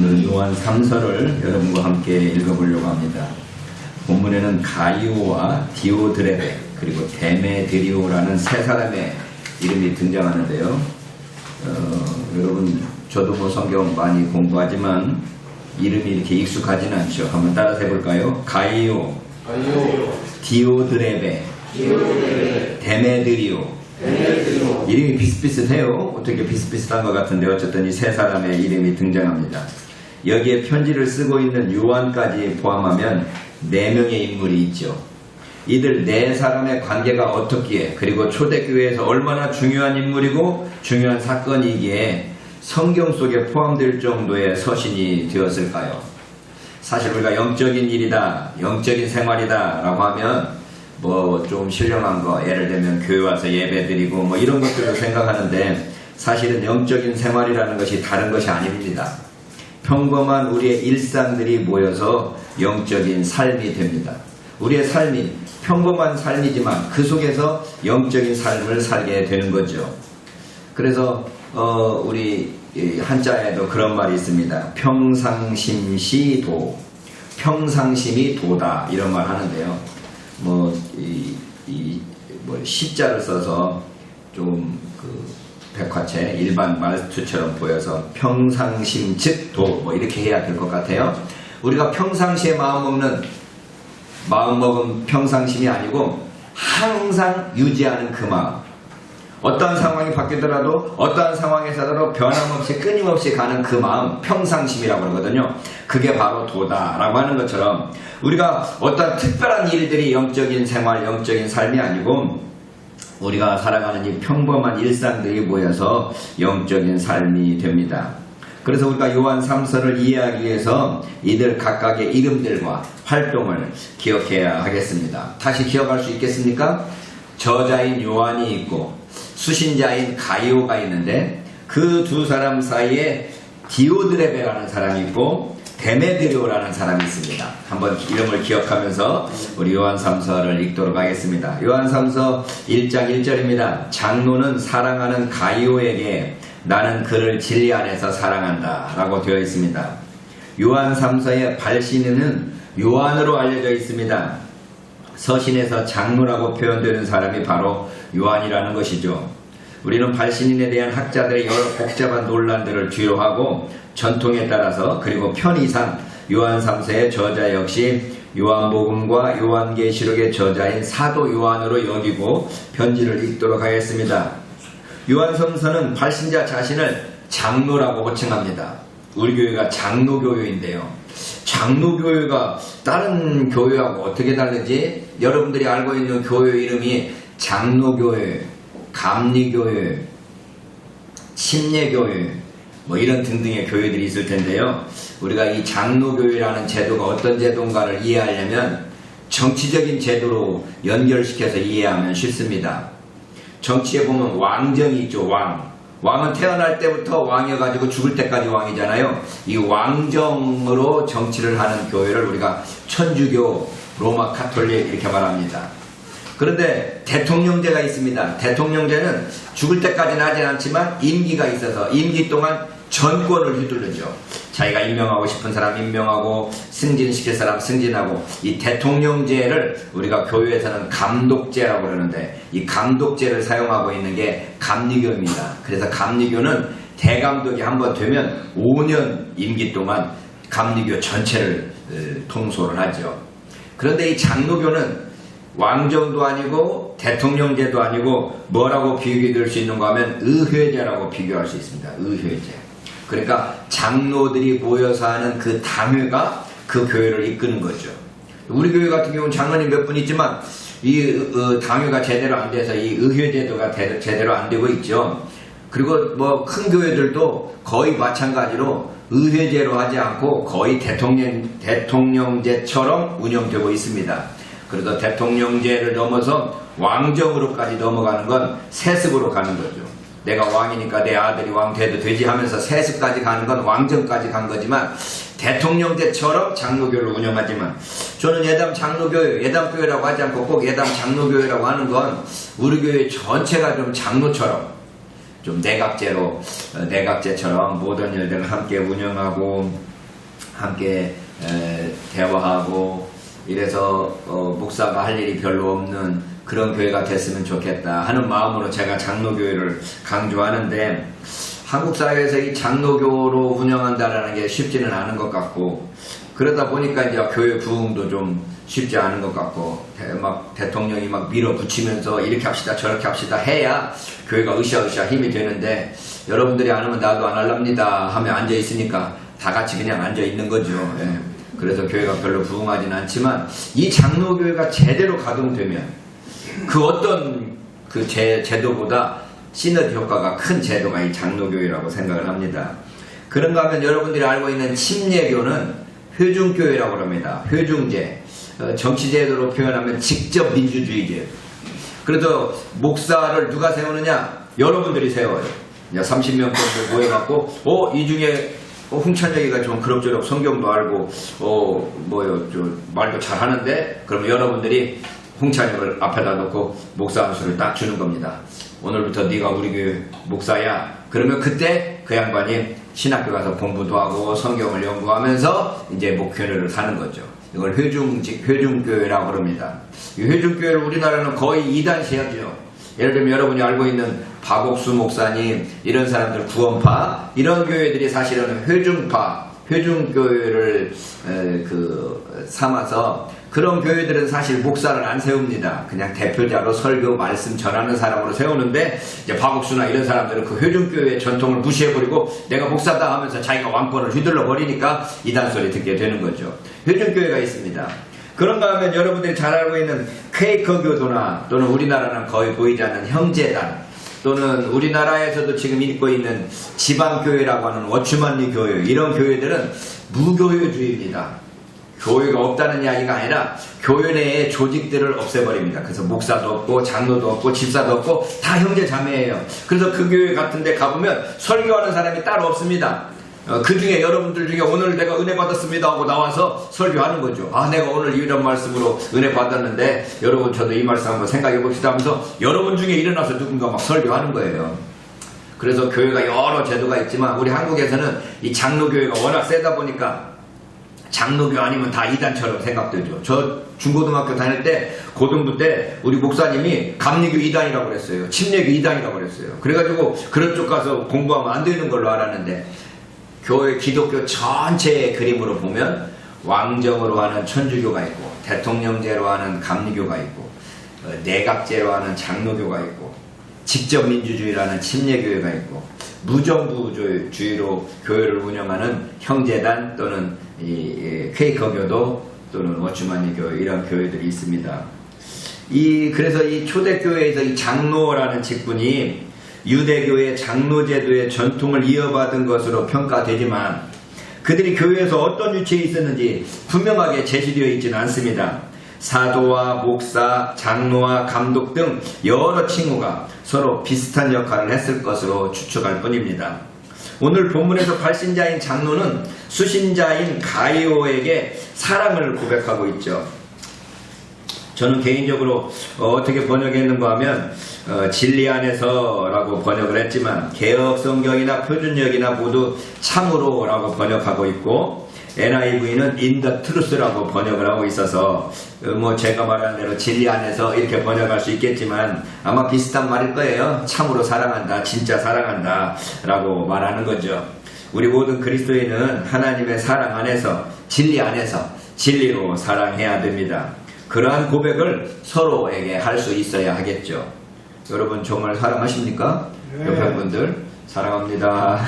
오늘은 요한 3서를 여러분과 함께 읽어보려고 합니다. 본문에는 가이오와 디오드레베 그리고 데메드리오라는 세 사람의 이름이 등장하는데요. 여러분 저도 뭐 성경 많이 공부하지만 이름이 이렇게 익숙하지는 않죠. 한번 따라서 해볼까요? 가이오, 디오드레베, 데메드리오. 이름이 비슷비슷해요. 어떻게 비슷비슷한 것 같은데 어쨌든 이 세 사람의 이름이 등장합니다. 여기에 편지를 쓰고 있는 요한까지 포함하면 4명의 인물이 있죠. 이들 4사람의 관계가 어떻기에, 그리고 초대교회에서 얼마나 중요한 인물이고 중요한 사건이기에 성경 속에 포함될 정도의 서신이 되었을까요? 사실 우리가 영적인 일이다, 영적인 생활이다 라고 하면 뭐 좀 신령한 거, 예를 들면 교회 와서 예배 드리고 뭐 이런 것들을 생각하는데, 사실은 영적인 생활이라는 것이 다른 것이 아닙니다. 평범한 우리의 일상들이 모여서 영적인 삶이 됩니다. 우리의 삶이 평범한 삶이지만 그 속에서 영적인 삶을 살게 되는 거죠. 그래서 우리 한자에도 그런 말이 있습니다. 평상심시도, 평상심이 도다, 이런 말 하는데요. 뭐 시자를 써서 좀 백화체 일반 말투처럼 보여서 평상심 즉 도, 뭐 이렇게 해야 될 것 같아요. 우리가 평상시에 마음 먹은 평상심이 아니고 항상 유지하는 그 마음, 어떠한 상황이 바뀌더라도 어떠한 상황에서도 변함없이 끊임없이 가는 그 마음, 평상심이라고 그러거든요. 그게 바로 도다라고 하는 것처럼 우리가 어떤 특별한 일들이 영적인 생활, 영적인 삶이 아니고 우리가 살아가는 이 평범한 일상들이 모여서 영적인 삶이 됩니다. 그래서 우리가 요한 3서를 이해하기 위해서 이들 각각의 이름들과 활동을 기억해야 하겠습니다. 다시 기억할 수 있겠습니까? 저자인 요한이 있고 수신자인 가이오가 있는데, 그 두 사람 사이에 디오드레베라는 사람이 있고 데메드리오라는 사람이 있습니다. 한번 이름을 기억하면서 우리 요한 3서를 읽도록 하겠습니다. 요한 3서 1장 1절입니다. 장로는 사랑하는 가이오에게 나는 그를 진리 안에서 사랑한다 라고 되어 있습니다. 요한 3서의 발신인은 요한으로 알려져 있습니다. 서신에서 장로라고 표현되는 사람이 바로 요한이라는 것이죠. 우리는 발신인에 대한 학자들의 여러 복잡한 논란들을 뒤로하고 전통에 따라서 그리고 편의상 요한 3서의 저자 역시 요한복음과 요한계시록의 저자인 사도 요한으로 여기고 편지를 읽도록 하겠습니다. 요한 3서는 발신자 자신을 장로라고 호칭합니다. 우리 교회가 장로교회인데요. 장로교회가 다른 교회하고 어떻게 다르지? 여러분들이 알고 있는 교회 이름이 장로교회, 감리교회, 침례교회 뭐 이런 등등의 교회들이 있을 텐데요. 우리가 이 장로교회라는 제도가 어떤 제도인가를 이해하려면 정치적인 제도로 연결시켜서 이해하면 쉽습니다. 정치에 보면 왕정이 있죠. 왕은 태어날 때부터 왕이어가지고 죽을 때까지 왕이잖아요. 이 왕정으로 정치를 하는 교회를 우리가 천주교, 로마 카톨릭 이렇게 말합니다. 그런데 대통령제가 있습니다. 대통령제는 죽을 때까지는 하진 않지만 임기가 있어서 임기 동안 전권을 휘두르죠. 자기가 임명하고 싶은 사람 임명하고 승진시킬 사람 승진하고, 이 대통령제를 우리가 교회에서는 감독제라고 그러는데 이 감독제를 사용하고 있는 게 감리교입니다. 그래서 감리교는 대감독이 한번 되면 5년 임기 동안 감리교 전체를 통솔을 하죠. 그런데 이 장로교는 왕정도 아니고 대통령제도 아니고 뭐라고 비교가 될 수 있는가 하면 의회제라고 비교할 수 있습니다. 의회제. 그러니까 장로들이 모여서 하는 그 당회가 그 교회를 이끄는 거죠. 우리 교회 같은 경우는 장로님 몇 분 있지만 이 당회가 제대로 안 돼서 이 의회제도가 제대로 안 되고 있죠. 그리고 뭐 큰 교회들도 거의 마찬가지로 의회제로 하지 않고 거의 대통령제처럼 운영되고 있습니다. 그래도 대통령제를 넘어서 왕정으로까지 넘어가는 건 세습으로 가는 거죠. 내가 왕이니까 내 아들이 왕 돼도 되지 하면서 세습까지 가는 건 왕정까지 간 거지만, 대통령제처럼 장로교를 운영하지만, 저는 예담 장로교회, 예담교회라고 하지 않고 꼭 예담 장로교회라고 하는 건 우리 교회 전체가 좀 장로처럼 좀 내각제로 내각제처럼 모든 일들을 함께 운영하고 함께 대화하고 이래서 목사가 할 일이 별로 없는 그런 교회가 됐으면 좋겠다 하는 마음으로 제가 장로교회를 강조하는데, 한국 사회에서 이 장로교로 운영한다라는 게 쉽지는 않은 것 같고, 그러다 보니까 이제 교회 부흥도 좀 쉽지 않은 것 같고, 막 대통령이 막 밀어붙이면서 이렇게 합시다 저렇게 합시다 해야 교회가 으쌰으쌰 힘이 되는데, 여러분들이 안 하면 나도 안 할랍니다 하면 앉아 있으니까 다 같이 그냥 앉아 있는 거죠. 예. 그래서 교회가 별로 부흥하지는 않지만, 이 장로교회가 제대로 가동되면 그 어떤 그 제도보다 시너지 효과가 큰 제도가 이 장로교회라고 생각을 합니다. 그런가 하면 여러분들이 알고 있는 침례교는 회중교회라고 합니다. 회중제, 정치제도로 표현하면 직접 민주주의제. 그래서 목사를 누가 세우느냐? 여러분들이 세워요. 30명 정도 모여갖고 이 중에 홍찬혁이가 좀 그럭저럭 성경도 알고 말도 잘하는데, 그럼 여러분들이 홍찬혁을 앞에다 놓고 목사 한 수를 딱 주는 겁니다. 오늘부터 네가 우리 교회 목사야. 그러면 그때 그 양반이 신학교 가서 공부도 하고 성경을 연구하면서 이제 목회를 사는 거죠. 이걸 회중교회라고 합니다. 이 회중교회를 우리나라는 거의 이단시하죠. 예를 들면 여러분이 알고 있는 박옥수 목사님, 이런 사람들 구원파, 이런 교회들이 사실은 회중교회를 삼아서, 그런 교회들은 사실 목사를 안 세웁니다. 그냥 대표자로 설교 말씀 전하는 사람으로 세우는데, 이제 박옥수나 이런 사람들은 그 회중교회의 전통을 무시해버리고 내가 목사다 하면서 자기가 왕권을 휘둘러 버리니까 이단 소리 듣게 되는 거죠. 회중교회가 있습니다. 그런가 하면 여러분들이 잘 알고 있는 퀘이커교도나, 또는 우리나라는 거의 보이지 않는 형제단, 또는 우리나라에서도 지금 읽고 있는 지방교회라고 하는 워추만리 교회, 이런 교회들은 무교회주의입니다. 교회가 없다는 이야기가 아니라 교회 내에 조직들을 없애버립니다. 그래서 목사도 없고 장로도 없고 집사도 없고 다 형제 자매예요. 그래서 그 교회 같은 데 가보면 설교하는 사람이 따로 없습니다. 그 중에 여러분들 중에 오늘 내가 은혜 받았습니다 하고 나와서 설교하는 거죠. 내가 오늘 이런 말씀으로 은혜 받았는데 여러분 저도 이 말씀 한번 생각해 봅시다 하면서 여러분 중에 일어나서 누군가 막 설교하는 거예요. 그래서 교회가 여러 제도가 있지만 우리 한국에서는 이 장로교회가 워낙 세다 보니까 장로교 아니면 다 이단처럼 생각되죠. 저 중고등학교 다닐 때, 고등부 때 우리 목사님이 감리교 이단이라고 그랬어요. 침례교 이단이라고 그랬어요. 그래가지고 그런 쪽 가서 공부하면 안 되는 걸로 알았는데, 교회 기독교 전체의 그림으로 보면 왕정으로 하는 천주교가 있고, 대통령제로 하는 감리교가 있고, 내각제로 하는 장로교가 있고, 직접 민주주의라는 침례교회가 있고, 무정부주의로 교회를 운영하는 형제단 또는 이 퀘이커교도 또는 워추만리 교회, 이런 교회들이 있습니다. 그래서 이 초대교회에서 이 장로라는 직분이 유대교의 장로제도의 전통을 이어받은 것으로 평가되지만, 그들이 교회에서 어떤 위치에 있었는지 분명하게 제시되어 있지는 않습니다. 사도와 목사, 장로와 감독 등 여러 칭호가 서로 비슷한 역할을 했을 것으로 추측할 뿐입니다. 오늘 본문에서 발신자인 장로는 수신자인 가이오에게 사랑을 고백하고 있죠. 저는 개인적으로 어떻게 번역했는가 하면 진리 안에서 라고 번역을 했지만, 개혁성경이나 표준역이나 모두 참으로 라고 번역하고 있고, NIV는 in the truth라고 번역을 하고 있어서 제가 말한 대로 진리 안에서 이렇게 번역할 수 있겠지만 아마 비슷한 말일 거예요. 참으로 사랑한다, 진짜 사랑한다 라고 말하는 거죠. 우리 모든 그리스도인은 하나님의 사랑 안에서, 진리 안에서 진리로 사랑해야 됩니다. 그러한 고백을 서로에게 할 수 있어야 하겠죠. 여러분 정말 사랑하십니까? 네. 옆에 분들 사랑합니다.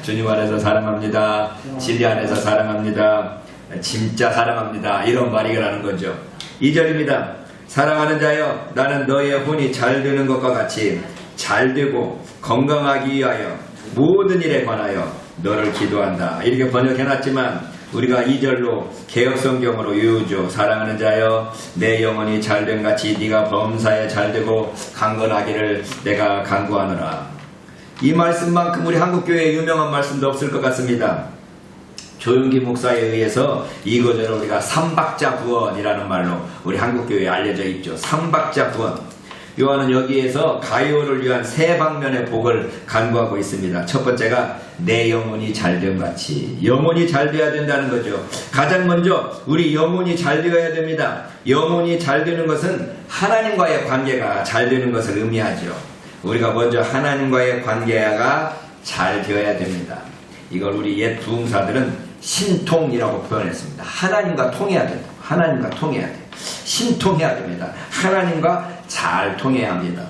주님 안에서 사랑합니다. 진리 안에서 사랑합니다. 진짜 사랑합니다. 이런 말이라는 거죠. 2절입니다. 사랑하는 자여, 나는 너의 혼이 잘 되는 것과 같이 잘 되고 건강하기 위하여 모든 일에 관하여 너를 기도한다. 이렇게 번역해놨지만 우리가 2절로 개혁성경으로 유효죠. 사랑하는 자여, 내 영혼이 잘된 같이 네가 범사에 잘되고 강건하기를 내가 간구하노라. 이 말씀만큼 우리 한국교회에 유명한 말씀도 없을 것 같습니다. 조윤기 목사에 의해서 이 구절을 우리가 삼박자 구원이라는 말로 우리 한국교회에 알려져 있죠. 삼박자 구원. 요한은 여기에서 가이오를 위한 세 방면의 복을 간구하고 있습니다. 첫 번째가 내 영혼이 잘됨 같이, 영혼이 잘 돼야 된다는 거죠. 가장 먼저 우리 영혼이 잘 되어야 됩니다. 영혼이 잘 되는 것은 하나님과의 관계가 잘 되는 것을 의미하죠. 우리가 먼저 하나님과의 관계가 잘 되어야 됩니다. 이걸 우리 옛 부흥사들은 신통이라고 표현했습니다. 하나님과 통해야 된다. 하나님과 통해야 돼. 신통해야 됩니다. 하나님과 잘 통해야 합니다.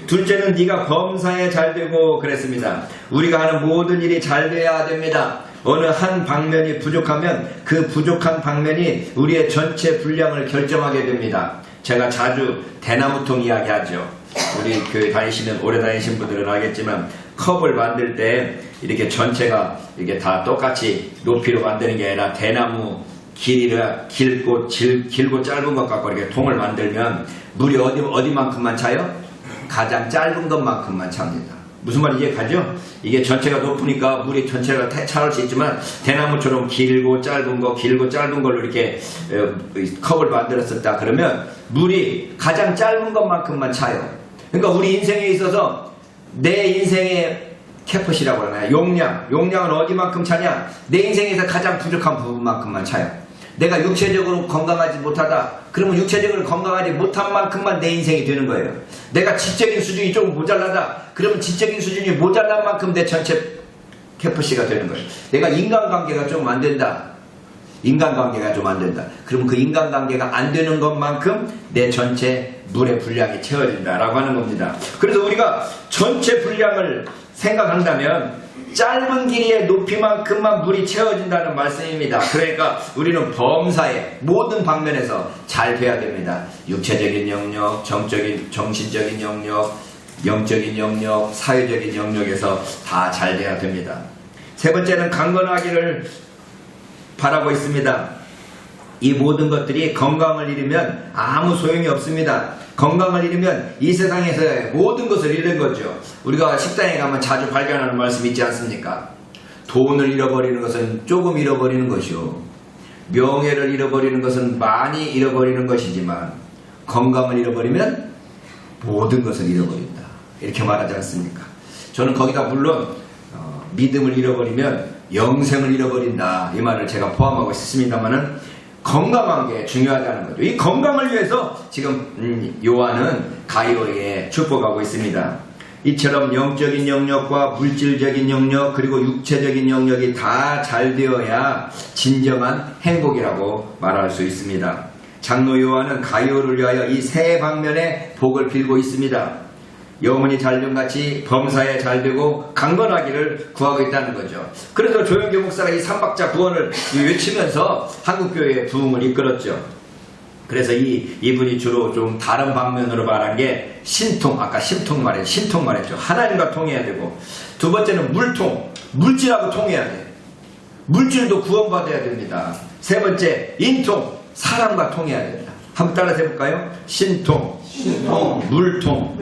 둘째는 네가 범사에 잘 되고 그랬습니다. 우리가 하는 모든 일이 잘 돼야 됩니다. 어느 한 방면이 부족하면 그 부족한 방면이 우리의 전체 분량을 결정하게 됩니다. 제가 자주 대나무통 이야기하죠. 우리 교회 다니시는 오래 다니신 분들은 알겠지만 컵을 만들 때 이렇게 전체가 이게 다 똑같이 높이로 만드는 게 아니라 대나무 길이가 길고 짧은 것 갖고 이렇게 통을 만들면 물이 어디만큼만 차요? 가장 짧은 것만큼만 찹니다. 무슨 말인지 이해가죠? 이게 전체가 높으니까 물이 전체가 차올 수 있지만 대나무처럼 길고 짧은 걸로 이렇게 컵을 만들었었다 그러면 물이 가장 짧은 것만큼만 차요. 그러니까 우리 인생에 있어서 내 인생의 캐럿이라고 하나요? 용량은 어디만큼 차냐? 내 인생에서 가장 부족한 부분만큼만 차요. 내가 육체적으로 건강하지 못하다 그러면 육체적으로 건강하지 못한 만큼만 내 인생이 되는 거예요. 내가 지적인 수준이 좀 모자라다 그러면 지적인 수준이 모자란 만큼 내 전체 캐럿이가 되는 거예요. 내가 인간관계가 좀 안 된다. 그러면 그 인간관계가 안 되는 것만큼 내 전체 물의 분량이 채워진다라고 하는 겁니다. 그래서 우리가 전체 분량을 생각한다면 짧은 길이의 높이만큼만 물이 채워진다는 말씀입니다. 그러니까 우리는 범사의 모든 방면에서 잘 돼야 됩니다. 육체적인 영역, 정신적인 영역, 영적인 영역, 사회적인 영역에서 다 잘 돼야 됩니다. 세 번째는 강건하기를 바라고 있습니다. 이 모든 것들이 건강을 잃으면 아무 소용이 없습니다. 건강을 잃으면 이 세상에서의 모든 것을 잃은 거죠. 우리가 식당에 가면 자주 발견하는 말씀 있지 않습니까? 돈을 잃어버리는 것은 조금 잃어버리는 것이요, 명예를 잃어버리는 것은 많이 잃어버리는 것이지만 건강을 잃어버리면 모든 것을 잃어버린다, 이렇게 말하지 않습니까? 저는 거기다 물론 믿음을 잃어버리면 영생을 잃어버린다, 이 말을 제가 포함하고 있습니다만은 건강한 게 중요하다는 거죠. 이 건강을 위해서 지금 요한은 가이오에게 축복하고 있습니다. 이처럼 영적인 영역과 물질적인 영역 그리고 육체적인 영역이 다 잘 되어야 진정한 행복이라고 말할 수 있습니다. 장로 요한은 가이오를 위하여 이 세 방면의 복을 빌고 있습니다. 영혼이 잘됨같이 범사에 잘되고 강건하기를 구하고 있다는 거죠. 그래서 조영교 목사가 이 삼박자 구원을 외치면서 한국교회의 부흥을 이끌었죠. 그래서 이분이 주로 좀 다른 방면으로 말한 게 신통, 아까 신통 말했죠. 하나님과 통해야 되고, 두 번째는 물질하고 통해야 돼. 물질도 구원받아야 됩니다. 세 번째 인통, 사람과 통해야 됩니다. 한번 따라서 해볼까요? 신통, 물통,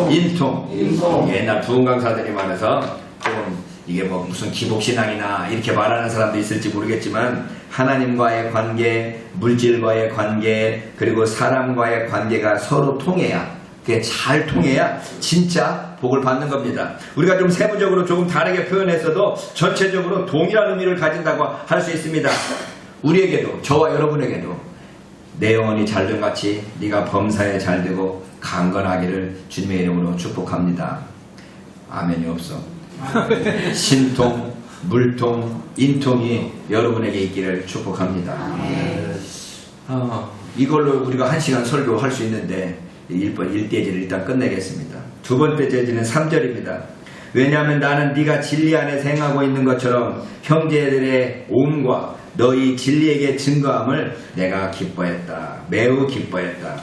인통. 옛날 부흥 강사들이 말해서 좀 이게 뭐 무슨 기복신앙이나 이렇게 말하는 사람도 있을지 모르겠지만 하나님과의 관계, 물질과의 관계, 그리고 사람과의 관계가 서로 통해야, 그게 잘 통해야 진짜 복을 받는 겁니다. 우리가 좀 세부적으로 조금 다르게 표현했어도 전체적으로 동일한 의미를 가진다고 할 수 있습니다. 우리에게도, 저와 여러분에게도 내 영혼이 잘됨같이 네가 범사에 잘되고 강건하기를 주님의 이름으로 축복합니다. 아멘이 없어. 신통, 물통, 인통이 여러분에게 있기를 축복합니다. 이걸로 우리가 1시간 설교할 수 있는데 1대지를 일단 끝내겠습니다. 두 번째 제지는 3절입니다. 왜냐하면 나는 네가 진리 안에 행하고 있는 것처럼 형제들의 온과 너희 진리에게 증거함을 내가 기뻐했다. 매우 기뻐했다.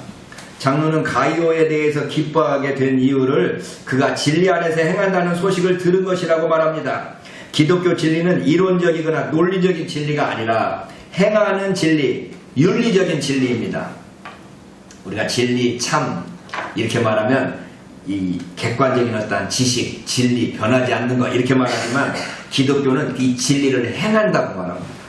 장로는 가이오에 대해서 기뻐하게 된 이유를 그가 진리 안에서 행한다는 소식을 들은 것이라고 말합니다. 기독교 진리는 이론적이거나 논리적인 진리가 아니라 행하는 진리, 윤리적인 진리입니다. 우리가 진리, 참 이렇게 말하면 이 객관적인 어떤 지식, 진리, 변하지 않는 것 이렇게 말하지만 기독교는 이 진리를 행한다고 말합니다.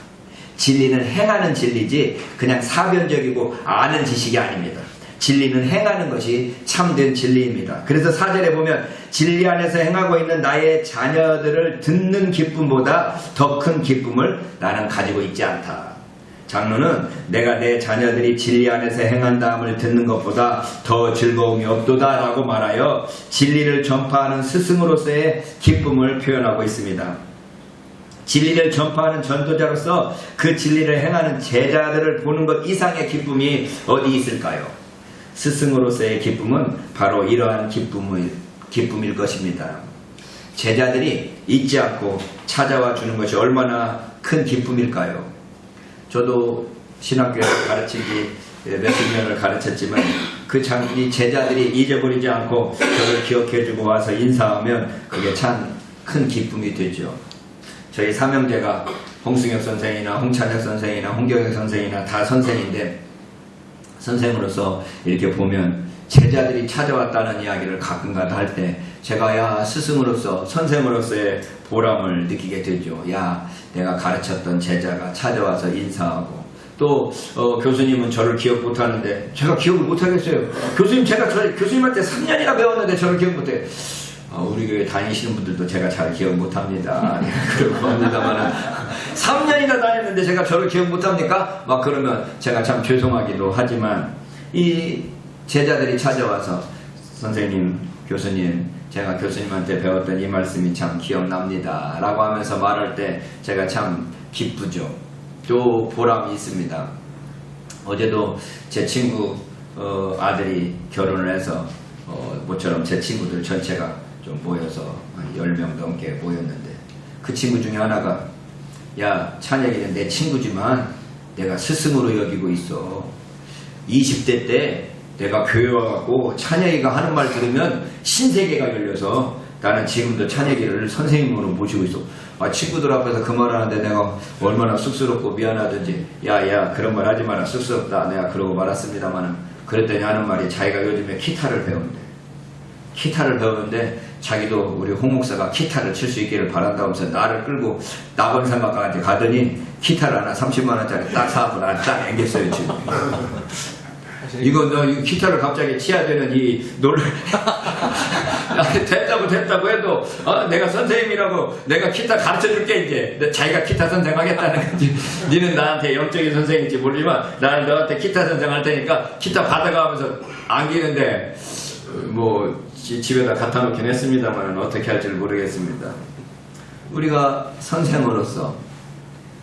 진리는 행하는 진리지 그냥 사변적이고 아는 지식이 아닙니다. 진리는 행하는 것이 참된 진리입니다. 그래서 4절에 보면 진리 안에서 행하고 있는 나의 자녀들을 듣는 기쁨보다 더 큰 기쁨을 나는 가지고 있지 않다. 장로는 내가 내 자녀들이 진리 안에서 행한다함을 듣는 것보다 더 즐거움이 없도다 라고 말하여 진리를 전파하는 스승으로서의 기쁨을 표현하고 있습니다. 진리를 전파하는 전도자로서 그 진리를 행하는 제자들을 보는 것 이상의 기쁨이 어디 있을까요? 스승으로서의 기쁨은 바로 이러한 기쁨일 것입니다. 제자들이 잊지 않고 찾아와 주는 것이 얼마나 큰 기쁨일까요? 저도 신학교에서 가르친 지 몇십 년을 가르쳤지만 이 제자들이 잊어버리지 않고 저를 기억해주고 와서 인사하면 그게 참 큰 기쁨이 되죠. 저희 삼형제가 홍승혁 선생이나 홍찬혁 선생이나 홍경혁 선생이나 다 선생인데 선생으로서 이렇게 보면 제자들이 찾아왔다는 이야기를 가끔가다 할 때 제가 야 스승으로서 선생으로서의 보람을 느끼게 되죠. 야 내가 가르쳤던 제자가 찾아와서 인사하고 또 교수님은 저를 기억 못하는데 제가 기억을 못하겠어요. 교수님 제가 교수님한테 3년이나 배웠는데 저를 기억 못해요. 우리 교회 다니시는 분들도 제가 잘 기억 못합니다. 그러고 합니다만 3년이나 다녔는데 제가 저를 기억 못합니까? 막 그러면 제가 참 죄송하기도 하지만 이 제자들이 찾아와서 선생님, 교수님 제가 교수님한테 배웠던 이 말씀이 참 기억납니다 라고 하면서 말할 때 제가 참 기쁘죠. 또 보람이 있습니다. 어제도 제 친구 아들이 결혼을 해서 모처럼 제 친구들 전체가 좀 모여서 한 10명 넘게 모였는데 그 친구 중에 하나가 야 찬혁이는 내 친구지만 내가 스승으로 여기고 있어. 20대 때 내가 교회 와갖고 찬혁이가 하는 말 들으면 신세계가 열려서 나는 지금도 찬혁이를 선생님으로 모시고 있어. 친구들 앞에서 그 말 하는데 내가 얼마나 쑥스럽고 미안하든지 야야 그런 말 하지 마라 쑥스럽다 내가 그러고 말았습니다만 그랬더니 하는 말이 자기가 요즘에 기타를 배운대. 기타를 배우는데 자기도 우리 홍 목사가 기타를 칠 수 있기를 바란다면서 나를 끌고 낙원상가까지 가더니 기타를 하나 30만원짜리 딱 사갖고 나를 딱 앵겼어요 지금. 이거 너 이 기타를 갑자기 치야 되는 이 놀래 됐다고 해도 내가 선생님이라고 내가 기타 가르쳐줄게 이제 자기가 기타 선생 하겠다는 건지 니는 나한테 영적인 선생인지 모르지만 나는 너한테 기타 선생 할 테니까 기타 받아가면서 안기는데 뭐 집에다 갖다 놓긴 했습니다만 어떻게 할지를 모르겠습니다. 우리가 선생으로서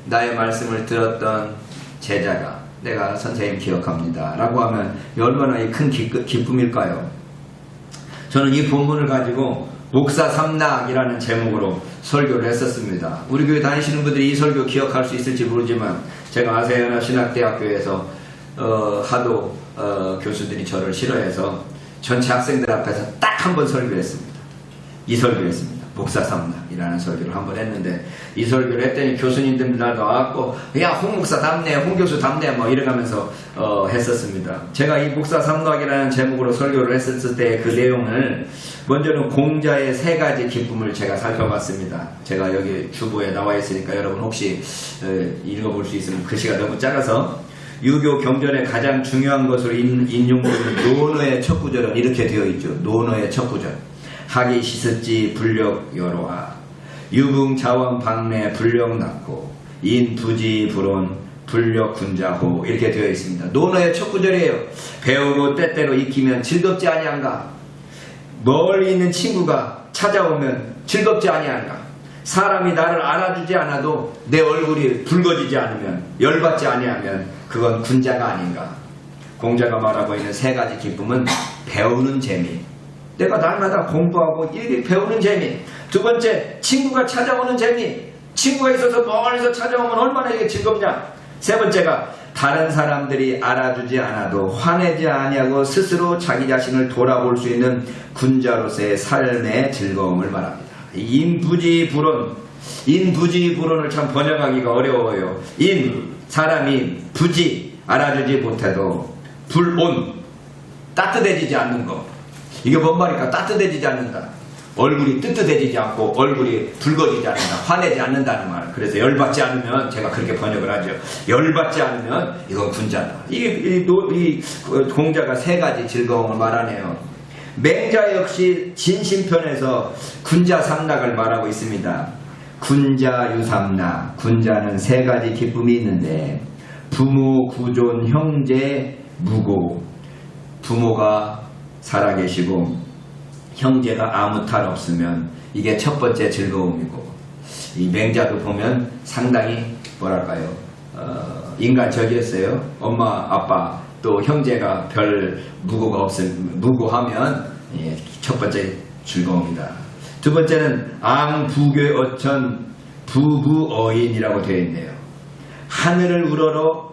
나의 말씀을 들었던 제자가 내가 선생님 기억합니다 라고 하면 얼마나 큰 기쁨일까요? 저는 이 본문을 가지고 목사 삼락이라는 제목으로 설교를 했었습니다. 우리 교회 다니시는 분들이 이 설교 기억할 수 있을지 모르지만 제가 아세아나 신학대학교에서 하도 교수들이 저를 싫어해서 전체 학생들 앞에서 딱 한 번 설교했습니다. 이 설교했습니다. 목사 삼락이라는 설교를 한 번 했는데 이 설교를 했더니 교수님들 나도 와갖고 야 홍 목사 답네 홍 교수 답네 뭐 이래가면서 했었습니다. 제가 이 목사 삼락이라는 제목으로 설교를 했었을 때 그 내용을 먼저는 공자의 3가지 기쁨을 제가 살펴봤습니다. 제가 여기 주보에 나와 있으니까 여러분 혹시 읽어볼 수 있으면 글씨가 너무 작아서 유교 경전의 가장 중요한 것으로 인용되는 논어의 첫 구절은 이렇게 되어 있죠. 논어의 첫 구절 하기 시습지 불력 여로하 유붕자원 박내 불력 낳고 인부지 불온 불력 군자호 이렇게 되어 있습니다. 논어의 첫 구절이에요. 배우고 때때로 익히면 즐겁지 아니한가? 멀리 있는 친구가 찾아오면 즐겁지 아니한가? 사람이 나를 알아주지 않아도 내 얼굴이 붉어지지 않으면 열받지 아니하면 그건 군자가 아닌가? 공자가 말하고 있는 3가지 기쁨은 배우는 재미, 내가 날마다 공부하고 일일이 배우는 재미. 2번째, 친구가 찾아오는 재미. 친구가 있어서 멀리서 찾아오면 얼마나 이게 즐겁냐. 3번째가 다른 사람들이 알아주지 않아도 화내지 아니하고 스스로 자기 자신을 돌아볼 수 있는 군자로서의 삶의 즐거움을 말합니다. 인부지불온. 인부지불온을 참 번역하기가 어려워요. 사람이 부지 알아주지 못해도 불온 따뜻해지지 않는 거. 이게 뭔 말일까? 따뜻해지지 않는다. 얼굴이 뜨뜻해지지 않고 얼굴이 붉어지지 않는다, 화내지 않는다는 말. 그래서 열받지 않으면, 제가 그렇게 번역을 하죠. 열받지 않으면 이건 군자다. 이 공자가 세 가지 즐거움을 말하네요. 맹자 역시 진심편에서 군자 삼락을 말하고 있습니다. 군자 유삼락. 군자는 세 가지 기쁨이 있는데 부모, 구존, 형제, 무고. 부모가 살아계시고 형제가 아무 탈 없으면 이게 첫 번째 즐거움이고, 이 맹자도 보면 상당히 뭐랄까요, 인간적이었어요. 엄마, 아빠, 또 형제가 별 무고하면 첫 번째 즐거움이다. 두 번째는 앙부괴어천 부부어인이라고 되어 있네요. 하늘을 우러러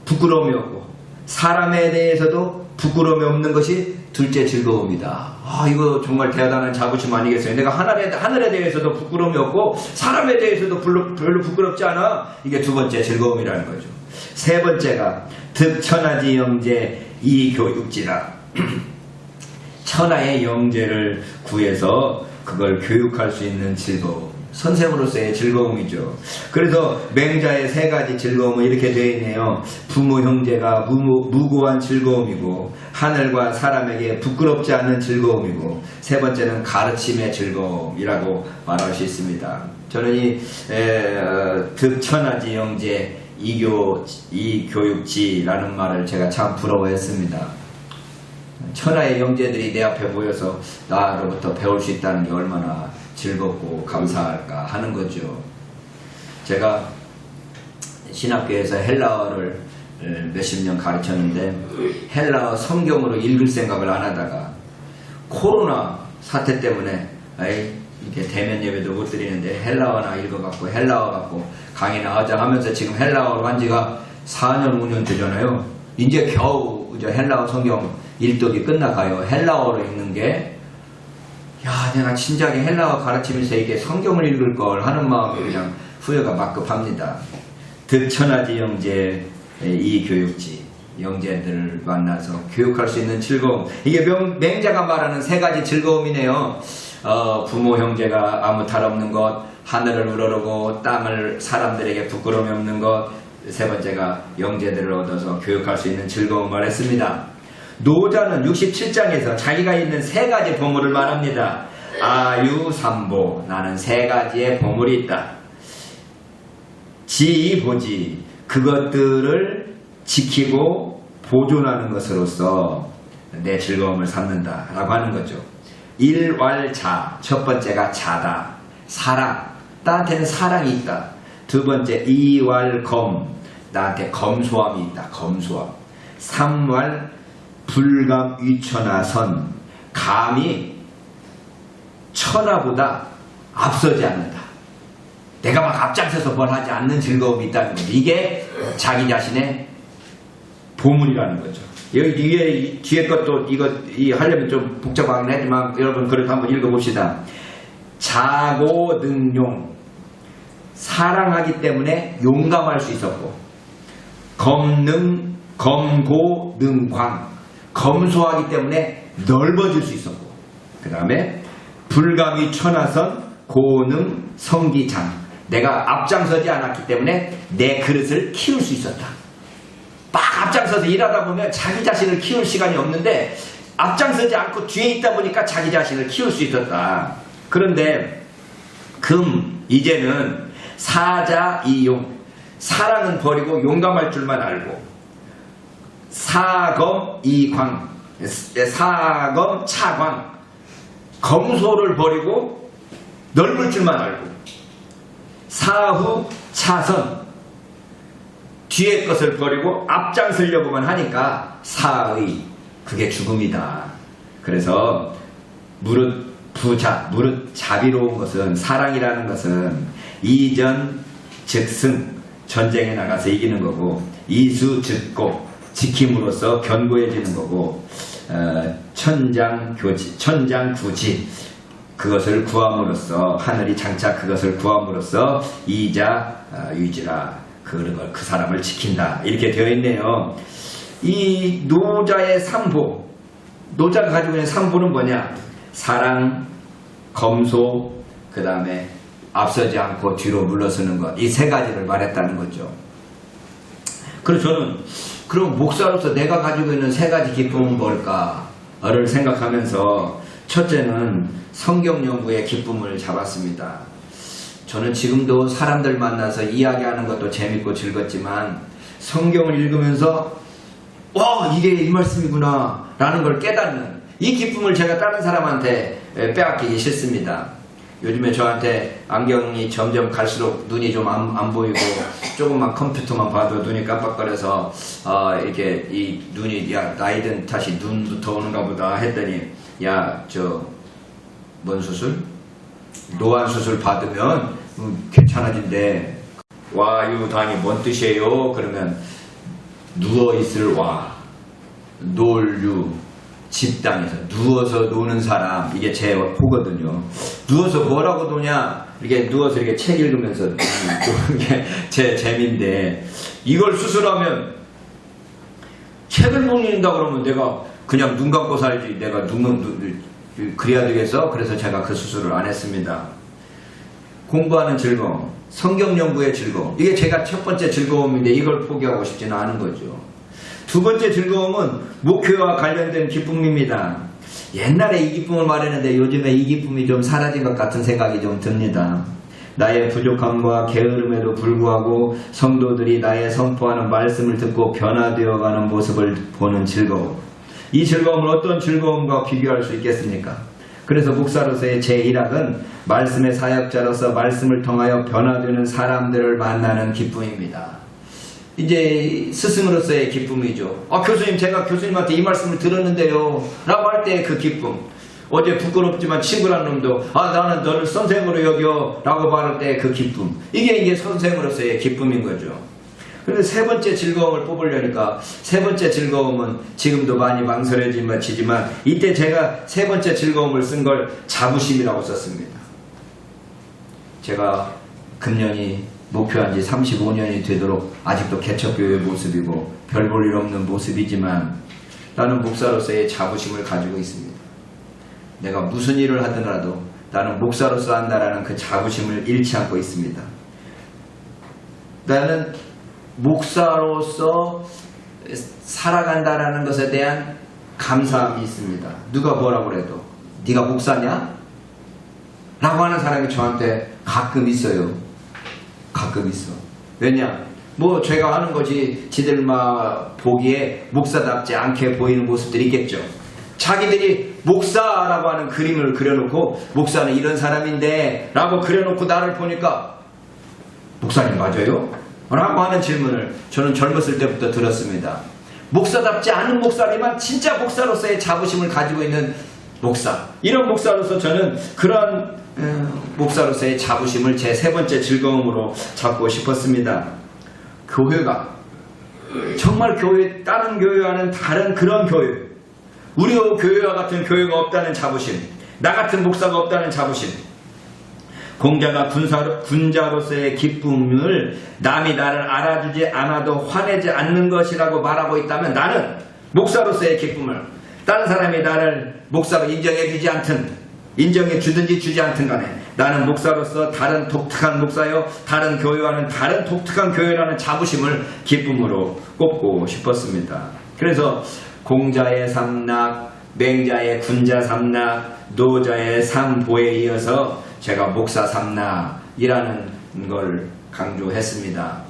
부끄러움이 없고 사람에 대해서도 부끄러움이 없는 것이 둘째 즐거움이다. 이거 정말 대단한 자부심 아니겠어요? 내가 하늘에 대해서도 부끄러움이 없고 사람에 대해서도 별로 부끄럽지 않아. 이게 두 번째 즐거움이라는 거죠. 세 번째가 득천하지 영재 이교육지라. 천하의 영재를 구해서 그걸 교육할 수 있는 즐거움. 선생으로서의 즐거움이죠. 그래서 맹자의 세 가지 즐거움은 이렇게 되어 있네요. 부모 형제가 무고한 즐거움이고, 하늘과 사람에게 부끄럽지 않는 즐거움이고, 세 번째는 가르침의 즐거움이라고 말할 수 있습니다. 저는 이 득천하지 영재 이교육지라는 말을 제가 참 부러워했습니다. 천하의 영재들이 내 앞에 모여서 나로부터 배울 수 있다는 게 얼마나 즐겁고 감사할까 하는 거죠. 제가 신학교에서 헬라어를 몇십 년 가르쳤는데 헬라어 성경으로 읽을 생각을 안 하다가 코로나 사태 때문에 이렇게 대면 예배도 못 드리는데 헬라어나 읽어갖고 헬라어 갖고 강의나 하자 하면서 지금 헬라어로 한 지가 4년 5년 되잖아요. 이제 겨우 헬라어 성경 일독이 끝나가요. 헬라어로 읽는 게, 내가 진작에 헬라어 가르치면서 이게 성경을 읽을 걸 하는 마음이 그냥 후회가 막급합니다. 득천하지 영재 이교육지. 영재들을 만나서 교육할 수 있는 즐거움. 이게 맹자가 말하는 세 가지 즐거움이네요. 부모 형제가 아무 탈 없는 것, 하늘을 우러르고 땅을 사람들에게 부끄러움이 없는 것, 세 번째가 영재들을 얻어서 교육할 수 있는 즐거움을 했습니다. 노자는 67장에서 자기가 있는 세 가지 보물을 말합니다. 아유삼보. 나는 세 가지의 보물이 있다. 지보지. 그것들을 지키고 보존하는 것으로서 내 즐거움을 삼는다 라고 하는 거죠. 일왈자. 첫 번째가 자다. 사랑. 나한테는 사랑이 있다. 두 번째 이왈검. 나한테 검소함이 있다. 검소함. 삼왈 불감위천하선. 감이 천하보다 앞서지 않는다. 내가 막 앞장서서 뭘 하지 않는 즐거움이 있다는 거죠. 이게 자기 자신의 보물이라는 거죠. 이게 뒤에 것도 하려면 좀 복잡하긴 하지만 여러분 그래도 한번 읽어봅시다. 자고능용. 사랑하기 때문에 용감할 수 있었고, 검고능광. 검소하기 때문에 넓어질 수 있었고, 그 다음에 불감이 천하선 고능 성기장. 내가 앞장서지 않았기 때문에 내 그릇을 키울 수 있었다. 막 앞장서서 일하다 보면 자기 자신을 키울 시간이 없는데 앞장서지 않고 뒤에 있다 보니까 자기 자신을 키울 수 있었다. 그런데 이제는 사자이용. 사랑은 버리고 용감할 줄만 알고, 사검이광. 사검차광. 검소를 버리고 넓을 줄만 알고, 사후차선. 뒤에 것을 버리고 앞장서려고만 하니까 사의. 그게 죽음이다. 그래서 무릇 부자, 무릇 자비로운 것은, 사랑이라는 것은 이전 즉승. 전쟁에 나가서 이기는 거고, 이수 즉고. 지킴으로써 견고해지는 거고, 천장구지. 그것을 구함으로써, 하늘이 장차 그것을 구함으로써 이자 유지라. 그 사람을 지킨다. 이렇게 되어 있네요. 이 노자의 삼보. 노자가 가지고 있는 삼보는 뭐냐? 사랑, 검소, 그 다음에 앞서지 않고 뒤로 물러서는 것, 이 세 가지를 말했다는 거죠. 그래서 저는 그럼 목사로서 내가 가지고 있는 세 가지 기쁨은 뭘까를 생각하면서 첫째는 성경 연구의 기쁨을 잡았습니다. 저는 지금도 사람들 만나서 이야기하는 것도 재밌고 즐겁지만 성경을 읽으면서 와, 이게 이 말씀이구나 라는 걸 깨닫는 이 기쁨을 제가 다른 사람한테 빼앗기기 싫습니다. 요즘에 저한테 안경이 점점 갈수록 눈이 좀 안 보이고 조금만 컴퓨터만 봐도 눈이 깜빡거려서 이렇게 이 눈이 야 나이 든 탓이 눈부터 오는가 보다 했더니 야 저 뭔 수술? 노안 수술 받으면 괜찮아진대. 와유단이 뭔 뜻이에요? 그러면 누워있을 와, 놀유, 집단에서 누워서 노는 사람, 이게 제 호거든요. 누워서 뭐라고 노냐? 이렇게 누워서 이렇게 책 읽으면서 노는 게 제 재미인데, 이걸 수술하면 책을 못 읽는다 그러면 내가 그냥 눈 감고 살지, 내가 그래야 되겠어? 그래서 제가 그 수술을 안 했습니다. 공부하는 즐거움, 성경 연구의 즐거움, 이게 제가 첫 번째 즐거움인데 이걸 포기하고 싶지는 않은 거죠. 두 번째 즐거움은 목회와 관련된 기쁨입니다. 옛날에 이 기쁨을 말했는데 요즘에 이 기쁨이 좀 사라진 것 같은 생각이 좀 듭니다. 나의 부족함과 게으름에도 불구하고 성도들이 나의 선포하는 말씀을 듣고 변화되어가는 모습을 보는 즐거움. 이 즐거움을 어떤 즐거움과 비교할 수 있겠습니까? 그래서 목사로서의 제 일학은 말씀의 사역자로서 말씀을 통하여 변화되는 사람들을 만나는 기쁨입니다. 이제 스승으로서의 기쁨이죠. 교수님, 제가 교수님한테 이 말씀을 들었는데요 라고 할 때 그 기쁨. 어제 부끄럽지만 친구란 놈도 나는 너를 선생으로 여겨 라고 말할 때 그 기쁨. 이게 선생으로서의 기쁨인 거죠. 그런데 세 번째 즐거움을 뽑으려니까 세 번째 즐거움은 지금도 많이 망설여지지만 이때 제가 세 번째 즐거움을 쓴 걸 자부심이라고 썼습니다. 제가 금년이 목표한 지 35년이 되도록 아직도 개척교회의 모습이고 별 볼 일 없는 모습이지만 나는 목사로서의 자부심을 가지고 있습니다. 내가 무슨 일을 하더라도 나는 목사로서 한다라는 그 자부심을 잃지 않고 있습니다. 나는 목사로서 살아간다라는 것에 대한 감사함이 있습니다. 누가 뭐라고 그래도 네가 목사냐? 라고 하는 사람이 저한테 가끔 있어요. 가끔 있어. 왜냐? 뭐 제가 하는 것이 지들 보기에 목사답지 않게 보이는 모습들이 있겠죠. 자기들이 목사라고 하는 그림을 그려놓고 목사는 이런 사람인데 라고 그려놓고 나를 보니까 목사님 맞아요? 라고 하는 질문을 저는 젊었을 때부터 들었습니다. 목사답지 않은 목사지만 진짜 목사로서의 자부심을 가지고 있는 목사. 이런 목사로서 저는 그런 목사로서의 자부심을 제 세 번째 즐거움으로 잡고 싶었습니다. 교회가 정말 다른 교회와는 다른 그런 교회, 우리 교회와 같은 교회가 없다는 자부심, 나 같은 목사가 없다는 자부심, 공자가 군자로서의 기쁨을 남이 나를 알아주지 않아도 화내지 않는 것이라고 말하고 있다면 나는 목사로서의 기쁨을 다른 사람이 나를 목사로 인정해 주든지 주지 않든 간에 나는 목사로서 다른 독특한 목사요 다른 교회와는 다른 독특한 교회라는 자부심을 기쁨으로 꼽고 싶었습니다. 그래서 공자의 삼락, 맹자의 군자 삼락, 노자의 삼보에 이어서 제가 목사 삼락이라는 걸 강조했습니다.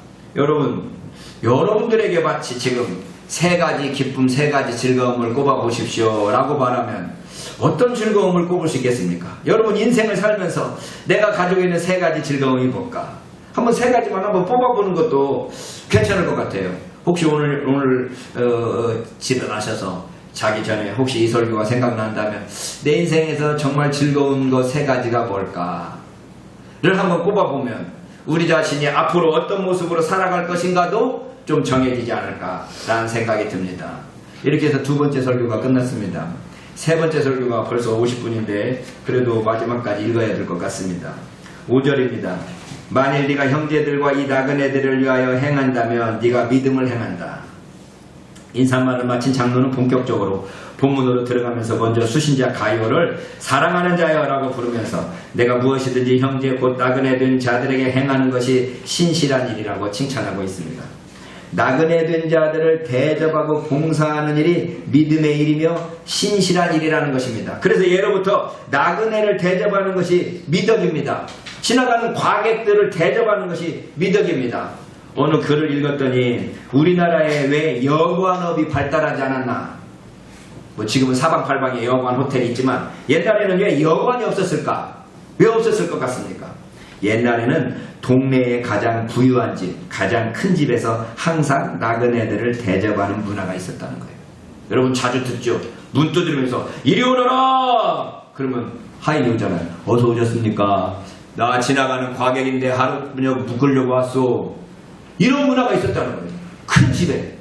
여러분들에게 마치 지금 세 가지 기쁨, 세 가지 즐거움을 꼽아보십시오 라고 말하면 어떤 즐거움을 꼽을 수 있겠습니까? 여러분 인생을 살면서 내가 가지고 있는 세 가지 즐거움이 뭘까? 한번 세 가지만 한번 뽑아보는 것도 괜찮을 것 같아요. 혹시 오늘 집에 가셔서 자기 전에 혹시 이 설교가 생각난다면 내 인생에서 정말 즐거운 것 세 가지가 뭘까를 한번 꼽아보면 우리 자신이 앞으로 어떤 모습으로 살아갈 것인가도 좀 정해지지 않을까라는 생각이 듭니다. 이렇게 해서 두 번째 설교가 끝났습니다. 세 번째 설교가 벌써 50분인데 그래도 마지막까지 읽어야 될 것 같습니다. 5절입니다. 만일 네가 형제들과 이 나그네들을 위하여 행한다면 네가 믿음을 행한다. 인사말을 마친 장로는 본격적으로 본문으로 들어가면서 먼저 수신자 가이오를 사랑하는 자여라고 부르면서 내가 무엇이든지 형제 곧 나그네 된 자들에게 행하는 것이 신실한 일이라고 칭찬하고 있습니다. 나그네 된 자들을 대접하고 봉사하는 일이 믿음의 일이며 신실한 일이라는 것입니다. 그래서 예로부터 나그네를 대접하는 것이 미덕입니다. 지나가는 과객들을 대접하는 것이 미덕입니다. 어느 글을 읽었더니 우리나라에 왜 여관업이 발달하지 않았나? 뭐 지금은 사방팔방에 여관 호텔이 있지만 옛날에는 왜 여관이 없었을까? 왜 없었을 것 같습니까? 옛날에는 동네의 가장 부유한 집, 가장 큰 집에서 항상 나그네들을 대접하는 문화가 있었다는 거예요. 여러분 자주 듣죠? 문 두드리면서 이리 오너라! 그러면 하인이 오잖아요. 어서 오셨습니까? 나 지나가는 과객인데 하루 저녁 묵으려고 왔소. 이런 문화가 있었다는 거예요. 큰 집에.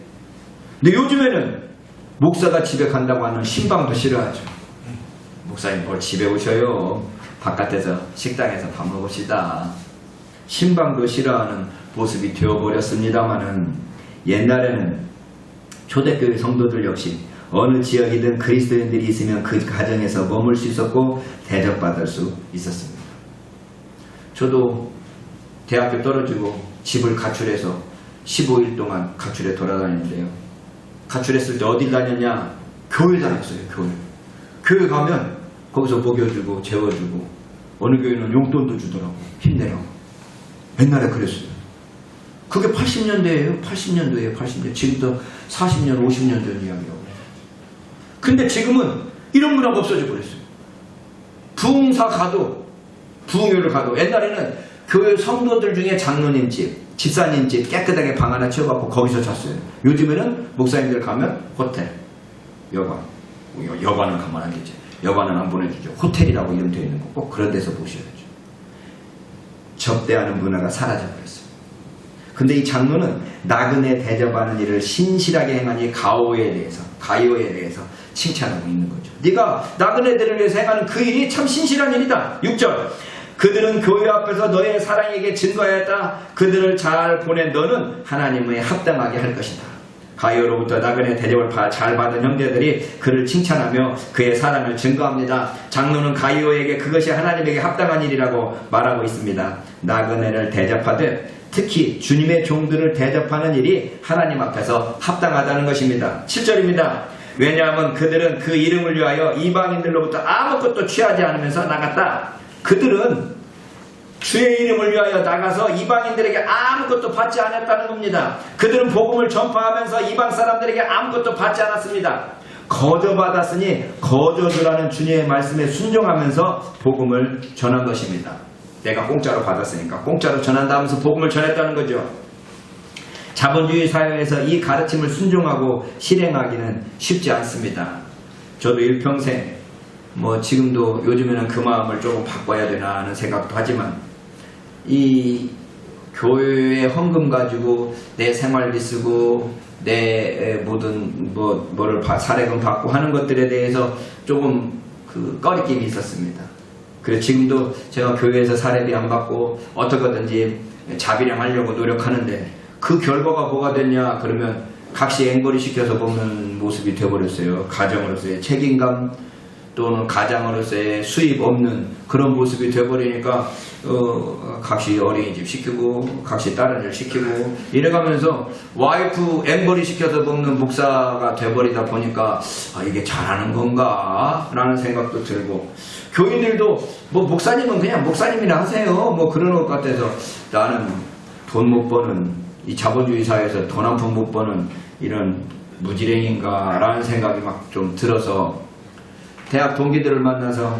근데 요즘에는 목사가 집에 간다고 하는 신방도 싫어하죠. 목사님 뭘 집에 오셔요. 바깥에서 식당에서 밥 먹읍시다. 신방도 싫어하는 모습이 되어버렸습니다마는 옛날에는 초대교회 성도들 역시 어느 지역이든 그리스도인들이 있으면 그 가정에서 머물 수 있었고 대접받을 수 있었습니다. 저도 대학교 떨어지고 집을 가출해서 15일 동안 가출해 돌아다녔는데요. 가출했을 때 어딜 다녔냐? 교회 다녔어요. 교회 가면 거기서 먹여주고 재워주고 어느 교회는 용돈도 주더라고. 힘내라고. 옛날에 그랬어요. 그게 80년대예요. 80년도에 80년. 지금부터 40년 50년 전 이야기라고. 근데 지금은 이런 문화가 없어져 버렸어요. 부흥사 가도 부흥회를 가도 옛날에는 교회 성도들 중에 장로님 집, 집사님 집 깨끗하게 방 하나 치워갖고 거기서 잤어요. 요즘에는 목사님들 가면 호텔, 여관. 여관은 가만 안 계죠. 여관은 안 보내주죠. 호텔이라고 이름 되어 있는 거 꼭 그런 데서 보셔야죠. 접대하는 문화가 사라져버렸어요. 근데 이 장로는 나그네 대접하는 일을 신실하게 행하니 가이오에 대해서 칭찬하고 있는 거죠. 네가 나그네들을 위해서 행하는 그 일이 참 신실한 일이다. 6절 그들은 교회 앞에서 너의 사랑에게 증거하였다. 그들을 잘 보낸 너는 하나님의 합당하게 할 것이다. 가이오로부터 나그네 대접을 잘 받은 형제들이 그를 칭찬하며 그의 사랑을 증거합니다. 장로는 가이오에게 그것이 하나님에게 합당한 일이라고 말하고 있습니다. 나그네를 대접하듯 특히 주님의 종들을 대접하는 일이 하나님 앞에서 합당하다는 것입니다. 7절입니다. 왜냐하면 그들은 그 이름을 위하여 이방인들로부터 아무것도 취하지 않으면서 나갔다. 그들은 주의 이름을 위하여 나가서 이방인들에게 아무것도 받지 않았다는 겁니다. 그들은 복음을 전파하면서 이방 사람들에게 아무것도 받지 않았습니다. 거저 받았으니 거저 주라는 주님의 말씀에 순종하면서 복음을 전한 것입니다. 내가 공짜로 받았으니까 공짜로 전한다 하면서 복음을 전했다는 거죠. 자본주의 사회에서 이 가르침을 순종하고 실행하기는 쉽지 않습니다. 저도 일평생 지금도 요즘에는 그 마음을 조금 바꿔야 되나 하는 생각도 하지만 이 교회의 헌금 가지고 내 생활비 쓰고 내 모든 뭐를 사례금 받고 하는 것들에 대해서 조금 꺼리낌이 있었습니다. 그래서 지금도 제가 교회에서 사례비 안 받고 어떻게든지 자비량 하려고 노력하는데 그 결과가 뭐가 됐냐 그러면 각시 앵벌이 시켜서 먹는 모습이 되어버렸어요. 가정으로서의 책임감 또는 가장으로서의 수입 없는 그런 모습이 돼버리니까 각시 어린이집 시키고 각시 다른 일 시키고 이래가면서 와이프 앵벌이 시켜서 먹는 목사가 돼버리다 보니까 이게 잘하는 건가 라는 생각도 들고 교인들도 목사님은 그냥 목사님이나 하세요 그러는 것 같아서 나는 돈 못 버는 이 자본주의 사회에서 돈 한 푼 못 버는 이런 무지랭인가 라는 생각이 막 좀 들어서 대학 동기들을 만나서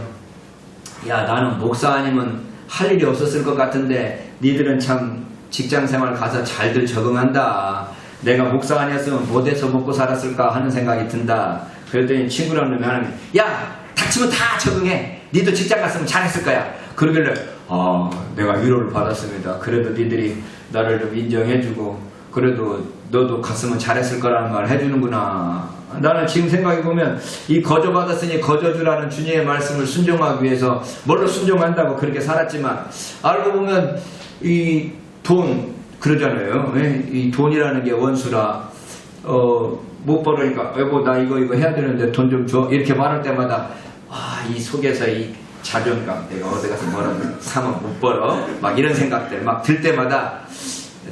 야 나는 목사 아니면 할 일이 없었을 것 같은데 니들은 참 직장생활 가서 잘들 적응한다. 내가 목사 아니었으면 못해서 먹고 살았을까 하는 생각이 든다. 그랬더니 친구랑 놈이 하는 야 닥치면 다 적응해. 니도 직장 갔으면 잘했을 거야. 그러길래 내가 위로를 받았습니다. 그래도 니들이 나를 좀 인정해주고 그래도 너도 갔으면 잘했을 거라는 말 해주는구나. 나는 지금 생각해보면 이 거저 받았으니 거저 주라는 주님의 말씀을 순종하기 위해서 뭘로 순종한다고 그렇게 살았지만 알고 보면 이 돈 그러잖아요. 이 돈이라는 게 원수라 못 벌으니까 여보 나 이거 해야 되는데 돈 좀 줘 이렇게 말할 때마다 이 속에서 이 자존감, 내가 어디 가서 뭐라도 사면 못 벌어 막 이런 생각들 막 들 때마다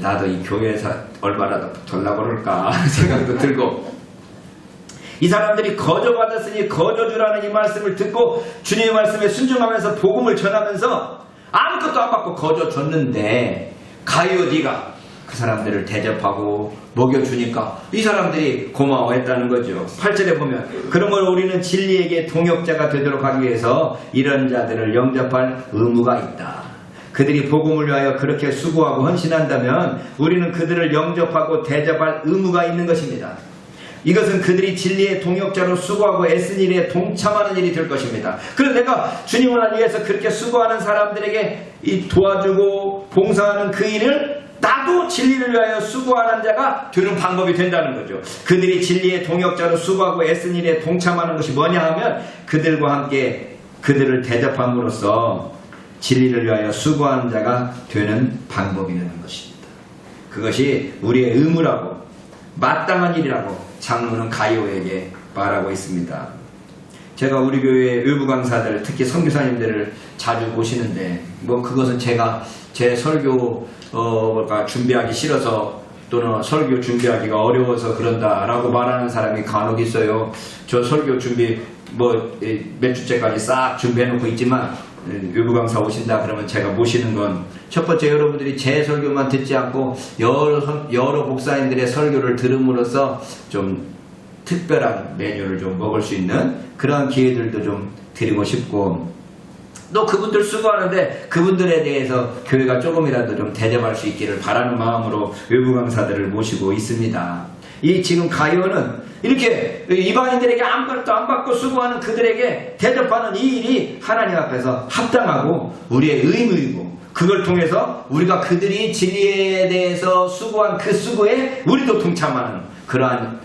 나도 이 교회에서 얼마라도 벌라고 그럴까 생각도 들고, 이 사람들이 거저 받았으니 거저 주라는 이 말씀을 듣고 주님의 말씀에 순종하면서 복음을 전하면서 아무것도 안 받고 거저 줬는데 가이오 네가 그 사람들을 대접하고 먹여주니까 이 사람들이 고마워했다는 거죠. 8절에 보면 그러므로 우리는 진리에게 동역자가 되도록 하기 위해서 이런 자들을 영접할 의무가 있다. 그들이 복음을 위하여 그렇게 수고하고 헌신한다면 우리는 그들을 영접하고 대접할 의무가 있는 것입니다. 이것은 그들이 진리의 동역자로 수고하고 애쓴 일에 동참하는 일이 될 것입니다. 그래서 내가 주님을 위해서 그렇게 수고하는 사람들에게 이 도와주고 봉사하는 그 일을 나도 진리를 위하여 수고하는 자가 되는 방법이 된다는 거죠. 그들이 진리의 동역자로 수고하고 애쓴 일에 동참하는 것이 뭐냐 하면 그들과 함께 그들을 대접함으로써 진리를 위하여 수고하는 자가 되는 방법이라는 것입니다. 그것이 우리의 의무라고 마땅한 일이라고 장로는 가이오에게 말하고 있습니다. 제가 우리 교회 외부 강사들 특히 선교사님들을 자주 보시는데 그것은 제가 제 설교가 준비하기 싫어서 또는 설교 준비하기가 어려워서 그런다라고 말하는 사람이 간혹 있어요. 저 설교 준비 몇 주째까지 싹 준비해놓고 있지만 외부 강사 오신다 그러면 제가 모시는 건 첫 번째 여러분들이 제 설교만 듣지 않고 여러 목사님들의 설교를 들음으로써 좀 특별한 메뉴를 좀 먹을 수 있는 그런 기회들도 좀 드리고 싶고, 또 그분들 수고하는데 그분들에 대해서 교회가 조금이라도 좀 대접할 수 있기를 바라는 마음으로 외부 강사들을 모시고 있습니다. 이 지금 가이오는 이렇게 이방인들에게 아무것도 안 받고 수고하는 그들에게 대접하는 이 일이 하나님 앞에서 합당하고 우리의 의무이고, 그걸 통해서 우리가 그들이 진리에 대해서 수고한 그 수고에 우리도 동참하는 그러한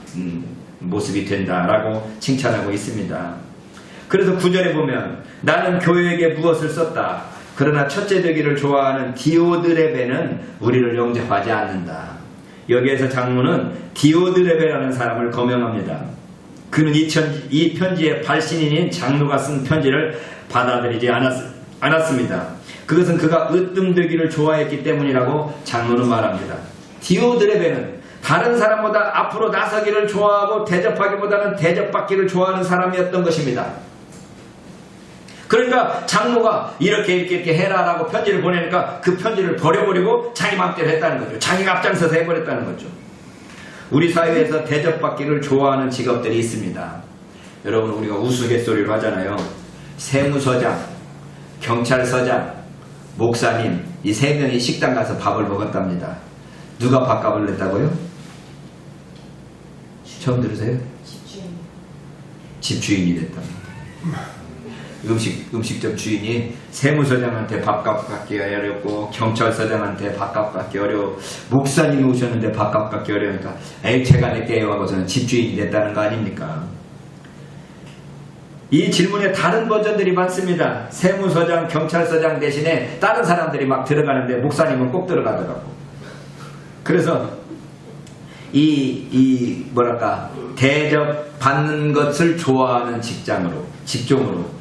모습이 된다라고 칭찬하고 있습니다. 그래서 9절에 보면 나는 교회에게 무엇을 썼다. 그러나 첫째 되기를 좋아하는 디오드레베는 우리를 영접하지 않는다. 여기에서 장로는 디오드레베라는 사람을 거명합니다. 그는 이 편지의 발신인인 장로가 쓴 편지를 받아들이지 않았습니다. 그것은 그가 으뜸되기를 좋아했기 때문이라고 장로는 말합니다. 디오드레베는 다른 사람보다 앞으로 나서기를 좋아하고 대접하기보다는 대접받기를 좋아하는 사람이었던 것입니다. 그러니까 장로가 이렇게 해라라고 편지를 보내니까 그 편지를 버려버리고 자기 마음대로 했다는 거죠. 자기가 앞장서서 해버렸다는 거죠. 우리 사회에서 대접받기를 좋아하는 직업들이 있습니다. 여러분, 우리가 우스갯소리로 하잖아요. 세무서장, 경찰서장, 목사님, 이 세 명이 식당 가서 밥을 먹었답니다. 누가 밥값을 냈다고요? 처음 들으세요? 집주인이 됐답니다. 음식점 주인이 세무서장한테 밥값 받기 어렵고 경찰서장한테 밥값 받기 어려워, 목사님이 오셨는데 밥값 받기 어려우니까 제가 낼게요 하고서는 집주인이 됐다는 거 아닙니까? 이 질문에 다른 버전들이 많습니다. 세무서장, 경찰서장 대신에 다른 사람들이 막 들어가는데 목사님은 꼭 들어가더라고. 그래서 대접받는 것을 좋아하는 직종으로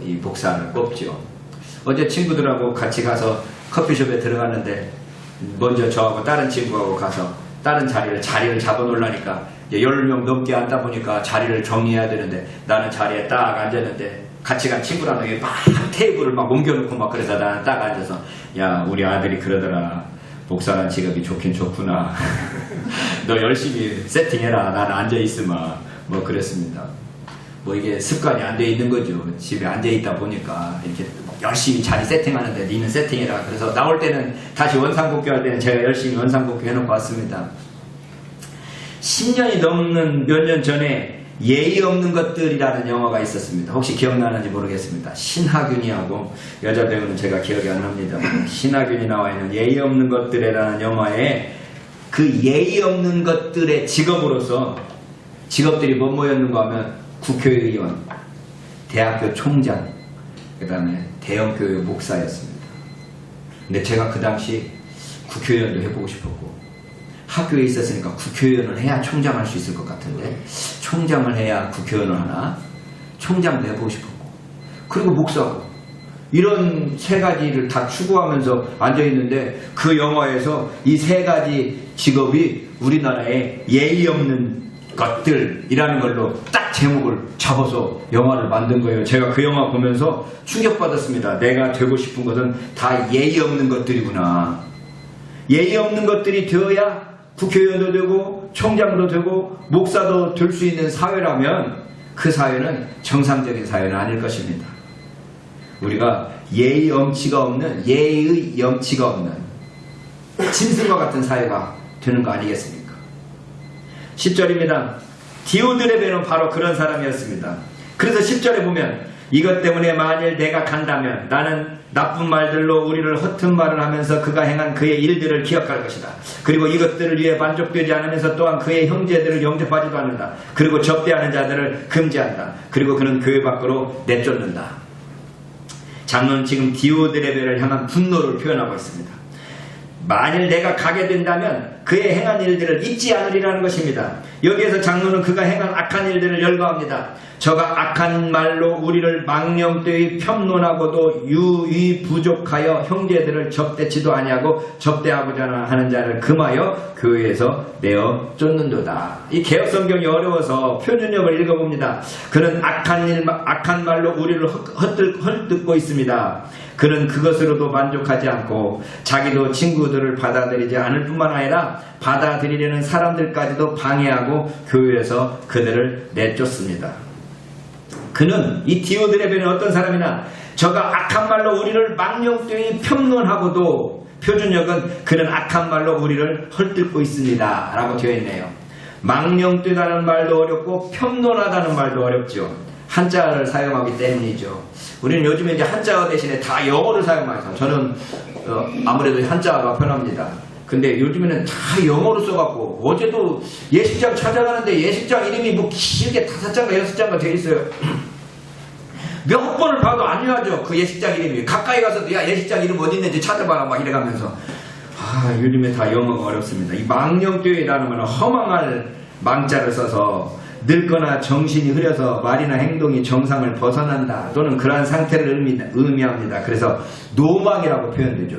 이 목사를 꼽죠. 어제 친구들하고 같이 가서 커피숍에 들어갔는데 먼저 저하고 다른 친구하고 가서 다른 자리를 잡아놓으려니까 10명 넘게 앉다 보니까 자리를 정리해야 되는데 나는 자리에 딱 앉았는데 같이 간 친구랑 막 테이블을 막 옮겨놓고 막 그래서 나는 딱 앉아서 야, 우리 아들이 그러더라. 목사란 직업이 좋긴 좋구나. 너 열심히 세팅해라. 나는 앉아있으마. 그랬습니다. 이게 습관이 안 돼 있는 거죠. 집에 앉아있다 보니까 이렇게 열심히 자리 세팅하는데 니는 세팅해라. 그래서 나올 때는 다시 원상복귀 할 때는 제가 열심히 원상복귀 해놓고 왔습니다. 10년이 넘는 몇 년 전에 예의 없는 것들이라는 영화가 있었습니다. 혹시 기억나는지 모르겠습니다. 신하균이하고 여자 배우는 제가 기억이 안 납니다. 신하균이 나와 있는 예의 없는 것들이라는 영화에 그 예의 없는 것들의 직업들이 뭐였는가 하면 국회의원, 대학교 총장, 그 다음에 대형교회 목사였습니다. 근데 제가 그 당시 국회의원도 해보고 싶었고 학교에 있었으니까 국회의원을 해야 총장할 수 있을 것 같은데 총장을 해야 국회의원을 하나? 총장도 해보고 싶었고 그리고 목사고 이런 세 가지를 다 추구하면서 앉아있는데 그 영화에서 이 세 가지 직업이 우리나라에 예의 없는 것들이라는 걸로 딱 제목을 잡아서 영화를 만든 거예요. 제가 그 영화 보면서 충격받았습니다. 내가 되고 싶은 것은 다 예의 없는 것들이구나. 예의 없는 것들이 되어야 국회의원도 되고 총장도 되고 목사도 될 수 있는 사회라면 그 사회는 정상적인 사회는 아닐 것입니다. 우리가 예의 염치가 없는 예의 염치가 없는 짐승과 같은 사회가 되는 거 아니겠습니까? 10절입니다. 디오드레베는 바로 그런 사람이었습니다. 그래서 10절에 보면 이것 때문에 만일 내가 간다면 나는 나쁜 말들로 우리를 허튼 말을 하면서 그가 행한 그의 일들을 기억할 것이다. 그리고 이것들을 위해 만족되지 않으면서 또한 그의 형제들을 영접하지도 않는다. 그리고 접대하는 자들을 금지한다. 그리고 그는 교회 밖으로 내쫓는다. 장로는 지금 디오드레베를 향한 분노를 표현하고 있습니다. 만일 내가 가게 된다면 그의 행한 일들을 잊지 않으리라는 것입니다. 여기에서 장로는 그가 행한 악한 일들을 열거합니다. 저가 악한 말로 우리를 망령되이 편론하고도 유의 부족하여 형제들을 접대치도 아니하고 접대하고자 하는 자를 금하여 교회에서 내어 쫓는도다. 이 개혁성경이 어려워서 표준역을 읽어봅니다. 그는 악한 말로 우리를 헐뜯고 있습니다. 그는 그것으로도 만족하지 않고 자기도 친구들을 받아들이지 않을 뿐만 아니라 받아들이려는 사람들까지도 방해하고 교회에서 그들을 내쫓습니다. 그는 이 디오드레베는 어떤 사람이나 저가 악한 말로 우리를 망령되이 편론하고도 표준역은 그는 악한 말로 우리를 헐뜯고 있습니다 라고 되어 있네요. 망령되다는 말도 어렵고 편론하다는 말도 어렵죠. 한자를 사용하기 때문이죠. 우리는 요즘에 이제 한자어 대신에 다 영어를 사용해서 저는 아무래도 한자가 편합니다. 근데 요즘에는 다 영어로 써갖고 어제도 예식장 찾아가는데 예식장 이름이 뭐 길게 5장가 6장가 되어 있어요. 몇 번을 봐도 안 유하죠. 그 예식장 이름이. 가까이 가서도 야 예식장 이름 어디 있는지 찾아봐라 막 이래가면서 요즘에 다 영어가 어렵습니다. 이 망령되이라는 것은 허망할 망자를 써서 늙거나 정신이 흐려서 말이나 행동이 정상을 벗어난다 또는 그러한 상태를 의미합니다. 그래서 노망이라고 표현되죠.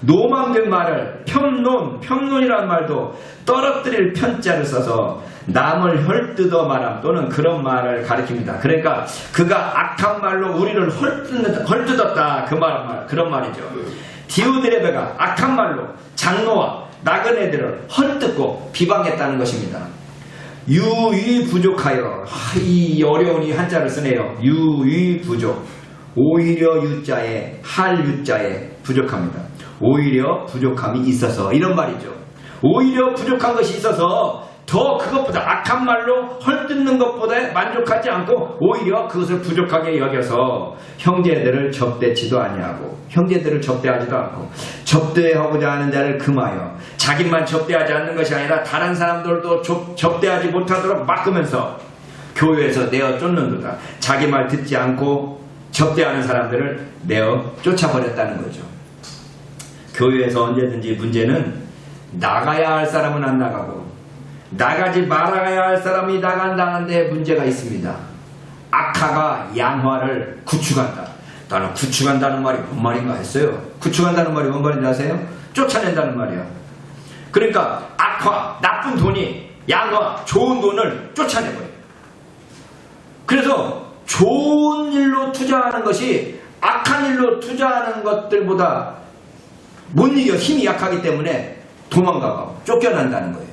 노망된 말을 편론이라는 말도 떨어뜨릴 편자를 써서 남을 헐뜯어 말함 또는 그런 말을 가리킵니다. 그러니까 그가 악한 말로 우리를 헐뜯었다 그런 말이죠. 디오드레베가 악한 말로 장로와 나그네들을 헐뜯고 비방했다는 것입니다. 유의 부족하여 이 어려운 이 한자를 쓰네요. 유의 부족. 오히려 유자에 할 유자에 부족합니다. 오히려 부족함이 있어서 이런 말이죠. 오히려 부족한 것이 있어서 더 그것보다 악한 말로 헐뜯는 것보다 만족하지 않고 오히려 그것을 부족하게 여겨서 형제들을 접대치도 아니하고 형제들을 접대하지도 않고 접대하고자 하는 자를 금하여 자기만 접대하지 않는 것이 아니라 다른 사람들도 접대하지 못하도록 막으면서 교회에서 내어 쫓는도다. 자기 말 듣지 않고 접대하는 사람들을 내어 쫓아버렸다는 거죠. 교회에서 언제든지 문제는 나가야 할 사람은 안 나가고 나가지 말아야 할 사람이 나간다는데 문제가 있습니다. 악화가 양화를 구축한다. 나는 구축한다는 말이 뭔 말인가 했어요. 구축한다는 말이 뭔 말인지 아세요? 쫓아낸다는 말이에요. 그러니까 악화, 나쁜 돈이 양화, 좋은 돈을 쫓아내버려요. 그래서 좋은 일로 투자하는 것이 악한 일로 투자하는 것들보다 못 이겨 힘이 약하기 때문에 도망가고 쫓겨난다는 거예요.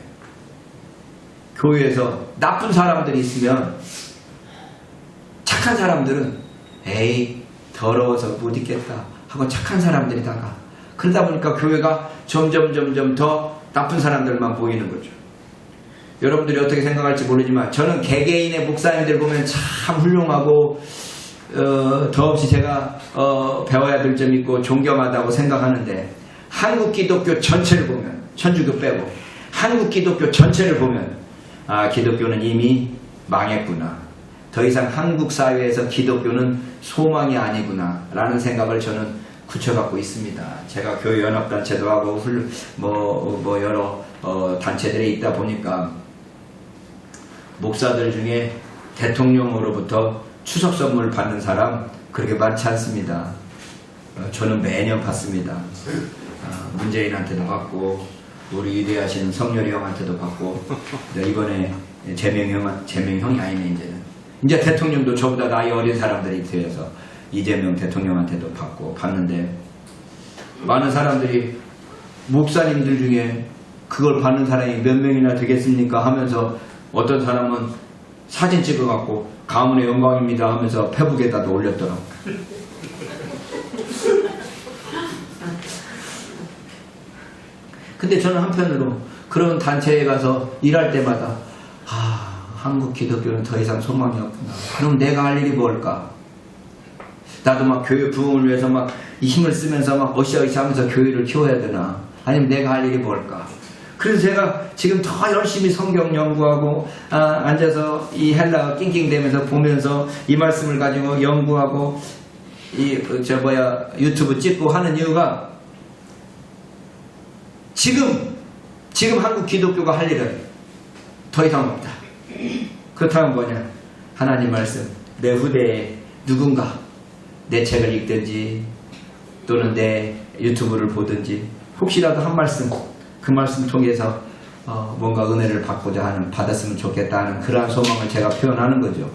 교회에서 나쁜 사람들이 있으면 착한 사람들은 에이 더러워서 못 있겠다 하고 착한 사람들이 다가 그러다 보니까 교회가 점점 더 나쁜 사람들만 보이는 거죠. 여러분들이 어떻게 생각할지 모르지만 저는 개개인의 목사님들 보면 참 훌륭하고 더없이 제가 배워야 될 점이 있고 존경하다고 생각하는데 한국 기독교 전체를 보면 천주교 빼고 한국 기독교 전체를 보면 기독교는 이미 망했구나. 더 이상 한국 사회에서 기독교는 소망이 아니구나 라는 생각을 저는 굳혀갖고 있습니다. 제가 교회 연합단체도 하고 여러 단체들에 있다 보니까 목사들 중에 대통령으로부터 추석 선물 받는 사람 그렇게 많지 않습니다. 저는 매년 받습니다. 문재인한테도 받고 우리 위대하신 성렬이 형한테도 받고 이번에 재명형이 아니네. 이제 대통령도 저보다 나이 어린 사람들이 되어서 이재명 대통령한테도 받는데 많은 사람들이 목사님들 중에 그걸 받는 사람이 몇 명이나 되겠습니까 하면서 어떤 사람은 사진 찍어갖고 가문의 영광입니다 하면서 페북에다도 올렸더라고. 근데 저는 한편으로 그런 단체에 가서 일할 때마다 한국 기독교는 더 이상 소망이 없구나. 그럼 내가 할 일이 뭘까? 나도 막 교회 부흥을 위해서 막 이 힘을 쓰면서 막 어시어시 하면서 교회를 키워야 되나? 아니면 내가 할 일이 뭘까? 그래서 제가 지금 더 열심히 성경 연구하고 앉아서 이 헬라어 낑낑대면서 보면서 이 말씀을 가지고 연구하고 유튜브 찍고 하는 이유가 지금 한국 기독교가 할 일은 더 이상 없다. 그렇다면 뭐냐? 하나님 말씀, 내 후대에 누군가 내 책을 읽든지 또는 내 유튜브를 보든지 혹시라도 한 말씀, 그 말씀 통해서 뭔가 은혜를 받았으면 좋겠다 하는 그러한 소망을 제가 표현하는 거죠.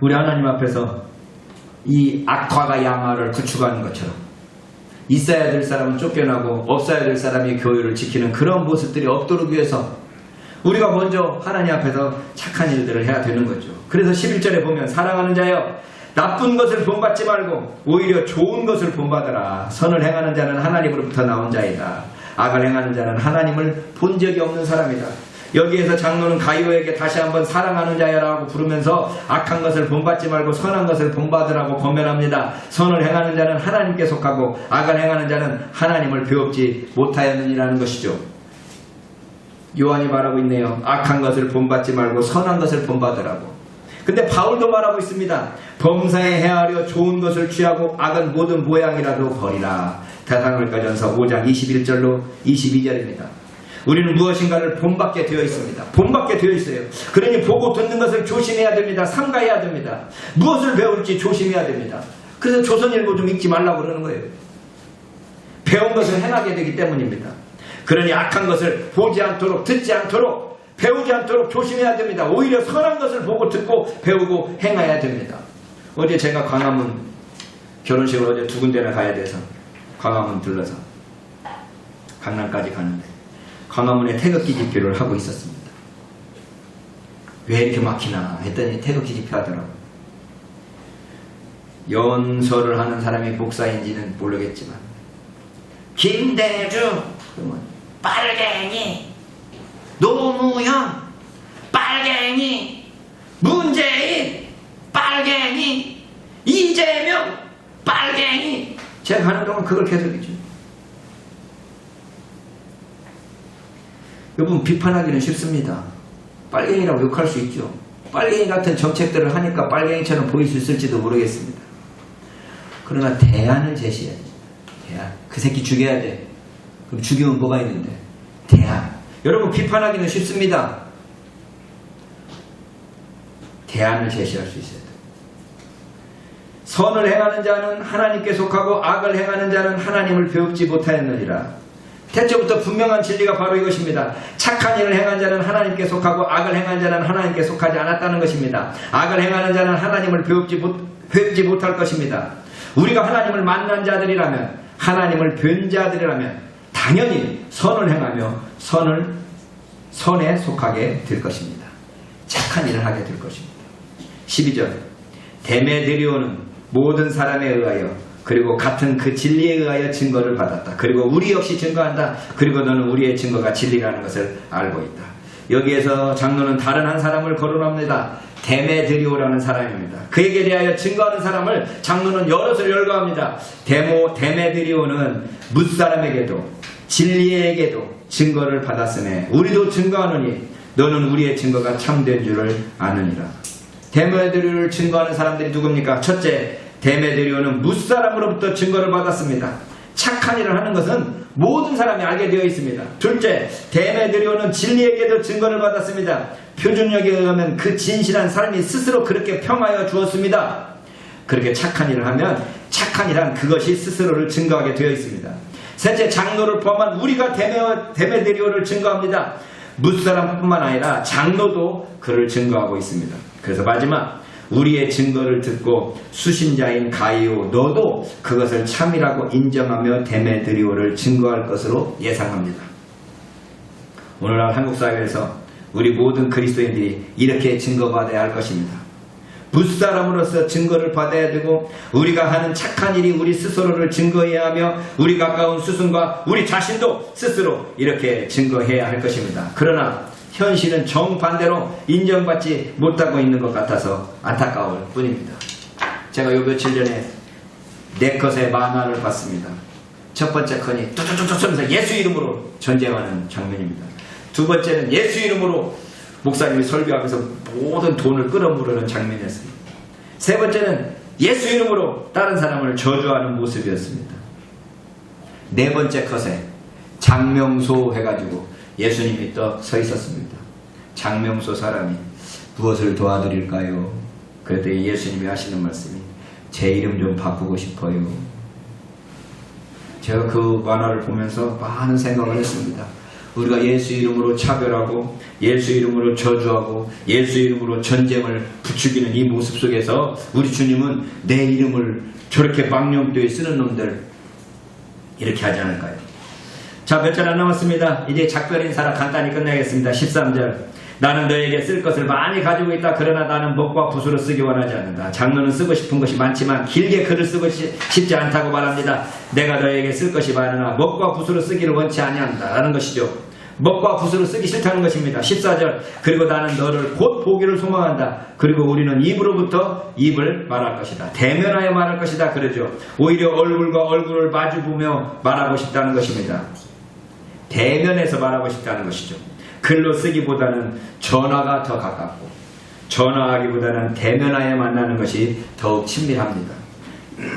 우리 하나님 앞에서 이 악화가 양화를 구축하는 것처럼 있어야 될 사람은 쫓겨나고 없어야 될 사람이 교회를 지키는 그런 모습들이 없도록 위해서 우리가 먼저 하나님 앞에서 착한 일들을 해야 되는 거죠. 그래서 11절에 보면 사랑하는 자여 나쁜 것을 본받지 말고 오히려 좋은 것을 본받으라. 선을 행하는 자는 하나님으로부터 나온 자이다. 악을 행하는 자는 하나님을 본 적이 없는 사람이다. 여기에서 장로는 가이오에게 다시 한번 사랑하는 자여라고 부르면서 악한 것을 본받지 말고 선한 것을 본받으라고 권면합니다. 선을 행하는 자는 하나님께 속하고 악을 행하는 자는 하나님을 배웁지 못하였느니라는 것이죠. 요한이 말하고 있네요. 악한 것을 본받지 말고 선한 것을 본받으라고. 근데 바울도 말하고 있습니다. 범사에 헤아려 좋은 것을 취하고 악은 모든 모양이라도 버리라. 대사로니가전서 5장 21절로 22절입니다. 우리는 무엇인가를 본받게 되어 있습니다. 본받게 되어 있어요. 그러니 보고 듣는 것을 조심해야 됩니다. 삼가해야 됩니다. 무엇을 배울지 조심해야 됩니다. 그래서 조선일보 좀 읽지 말라고 그러는 거예요. 배운 것을 행하게 되기 때문입니다. 그러니 악한 것을 보지 않도록 듣지 않도록 배우지 않도록 조심해야 됩니다. 오히려 선한 것을 보고 듣고 배우고 행해야 됩니다. 어제 제가 광화문 결혼식을 어제 2군데나 가야 돼서 광화문 들러서 강남까지 가는데 광화문에 태극기 집회를 하고 있었습니다. 왜 이렇게 막히나 했더니 태극기 집회 하더라고요. 연설을 하는 사람이 목사인지는 모르겠지만 김대중 그러면 빨갱이 노무현 빨갱이 문재인 빨갱이 이재명 빨갱이 제가 가는 동안 그걸 계속이죠. 여러분 비판하기는 쉽습니다. 빨갱이라고 욕할 수 있죠. 빨갱이 같은 정책들을 하니까 빨갱이처럼 보일 수 있을지도 모르겠습니다. 그러나 대안을 제시해야지. 대안. 그 새끼 죽여야 돼. 그럼 죽이면 뭐가 있는데? 대안. 여러분 비판하기는 쉽습니다. 대안을 제시할 수 있어야 돼요. 선을 행하는 자는 하나님께 속하고 악을 행하는 자는 하나님을 배웁지 못하였느니라. 태초부터 분명한 진리가 바로 이것입니다. 착한 일을 행한 자는 하나님께 속하고 악을 행한 자는 하나님께 속하지 않았다는 것입니다. 악을 행하는 자는 하나님을 배웁지 못할 것입니다. 우리가 하나님을 만난 자들이라면 하나님을 뵌 자들이라면 당연히 선을 행하며 선에 속하게 될 것입니다. 착한 일을 하게 될 것입니다. 12절 데메드리오는 모든 사람에 의하여 그리고 같은 그 진리에 의하여 증거를 받았다. 그리고 우리 역시 증거한다. 그리고 너는 우리의 증거가 진리라는 것을 알고 있다. 여기에서 장로는 다른 한 사람을 거론합니다. 데메드리오라는 사람입니다. 그에게 대하여 증거하는 사람을 장로는 여럿을 열거합니다. 데메드리오는 무사람에게도 진리에게도 증거를 받았으며 우리도 증거하노니 너는 우리의 증거가 참된 줄을 아느니라. 데메드리오를 증거하는 사람들이 누굽니까? 첫째, 데메드리오는 무사람으로부터 증거를 받았습니다. 착한 일을 하는 것은 모든 사람이 알게 되어 있습니다. 둘째, 데메드리오는 진리에게도 증거를 받았습니다. 표준역에 의하면 그 진실한 사람이 스스로 그렇게 평하여 주었습니다. 그렇게 착한 일을 하면 착한 일한 그것이 스스로를 증거하게 되어 있습니다. 셋째, 장로를 포함한 우리가 데메드리오를 증거합니다. 무사람뿐만 아니라 장로도 그를 증거하고 있습니다. 그래서 마지막, 우리의 증거를 듣고 수신자인 가이오 너도 그것을 참이라고 인정하며 데메드리오를 증거할 것으로 예상합니다. 오늘날 한국 사회에서 우리 모든 그리스도인들이 이렇게 증거받아야 할 것입니다. 무사람으로서 증거를 받아야 되고, 우리가 하는 착한 일이 우리 스스로를 증거해야 하며, 우리 가까운 스승과 우리 자신도 스스로 이렇게 증거해야 할 것입니다. 그러나 현실은 정반대로 인정받지 못하고 있는 것 같아서 안타까울 뿐입니다. 제가 요 며칠 전에 4컷의 만화를 봤습니다. 첫 번째 컷이 뚝뚝뚝뚝 하면서 예수 이름으로 전쟁하는 장면입니다. 두 번째는 예수 이름으로 목사님이 설교하면서 모든 돈을 끌어모으는 장면이었습니다. 세 번째는 예수 이름으로 다른 사람을 저주하는 모습이었습니다. 네 번째 컷에 장명소 해가지고 예수님이 또 서 있었습니다. 장명소 사람이 무엇을 도와드릴까요? 그랬더니 예수님이 하시는 말씀이 제 이름 좀 바꾸고 싶어요. 제가 그 만화를 보면서 많은 생각을 했습니다. 우리가 예수 이름으로 차별하고 예수 이름으로 저주하고 예수 이름으로 전쟁을 부추기는 이 모습 속에서 우리 주님은 내 이름을 저렇게 망령되이 쓰는 놈들 이렇게 하지 않을까요? 자, 몇 절 안 남았습니다. 이제 작별 인사라 간단히 끝내겠습니다. 13절. 나는 너에게 쓸 것을 많이 가지고 있다. 그러나 나는 먹과 붓으로 쓰기 원하지 않는다. 장로는 쓰고 싶은 것이 많지만 길게 글을 쓰고 싶지 않다고 말합니다. 내가 너에게 쓸 것이 많으나 먹과 붓으로 쓰기를 원치 아니한다 라는 것이죠. 먹과 붓으로 쓰기 싫다는 것입니다. 14절. 그리고 나는 너를 곧 보기를 소망한다. 그리고 우리는 입으로부터 입을 말할 것이다. 대면하여 말할 것이다. 그러죠. 오히려 얼굴과 얼굴을 마주보며 말하고 싶다는 것입니다. 대면에서 말하고 싶다는 것이죠. 글로 쓰기보다는 전화가 더 가깝고 전화하기보다는 대면하여 만나는 것이 더욱 친밀합니다.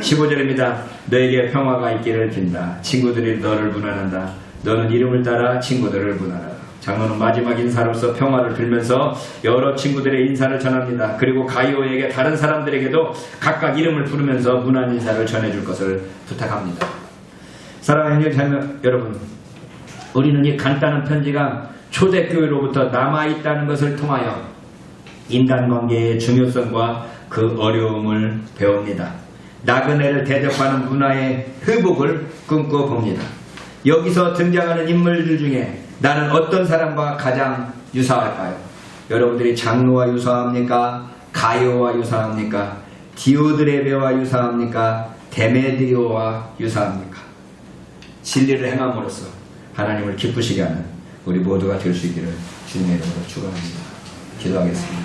15절입니다. 너에게 평화가 있기를 빈다. 친구들이 너를 문안한다. 너는 이름을 따라 친구들을 문안하라. 장로는 마지막 인사로서 평화를 빌면서 여러 친구들의 인사를 전합니다. 그리고 가이오에게 다른 사람들에게도 각각 이름을 부르면서 문안 인사를 전해줄 것을 부탁합니다. 사랑하는 형제자매 여러분, 우리는 이 간단한 편지가 초대교회로부터 남아있다는 것을 통하여 인간관계의 중요성과 그 어려움을 배웁니다. 나그네를 대접하는 문화의 회복을 꿈꿔봅니다. 여기서 등장하는 인물들 중에 나는 어떤 사람과 가장 유사할까요? 여러분들이 장로와 유사합니까? 가이오와 유사합니까? 디오드레베와 유사합니까? 데메드리오와 유사합니까? 진리를 행함으로써 하나님을 기쁘시게 하는 우리 모두가 될 수 있기를 주님의 이름으로 축원합니다. 기도하겠습니다.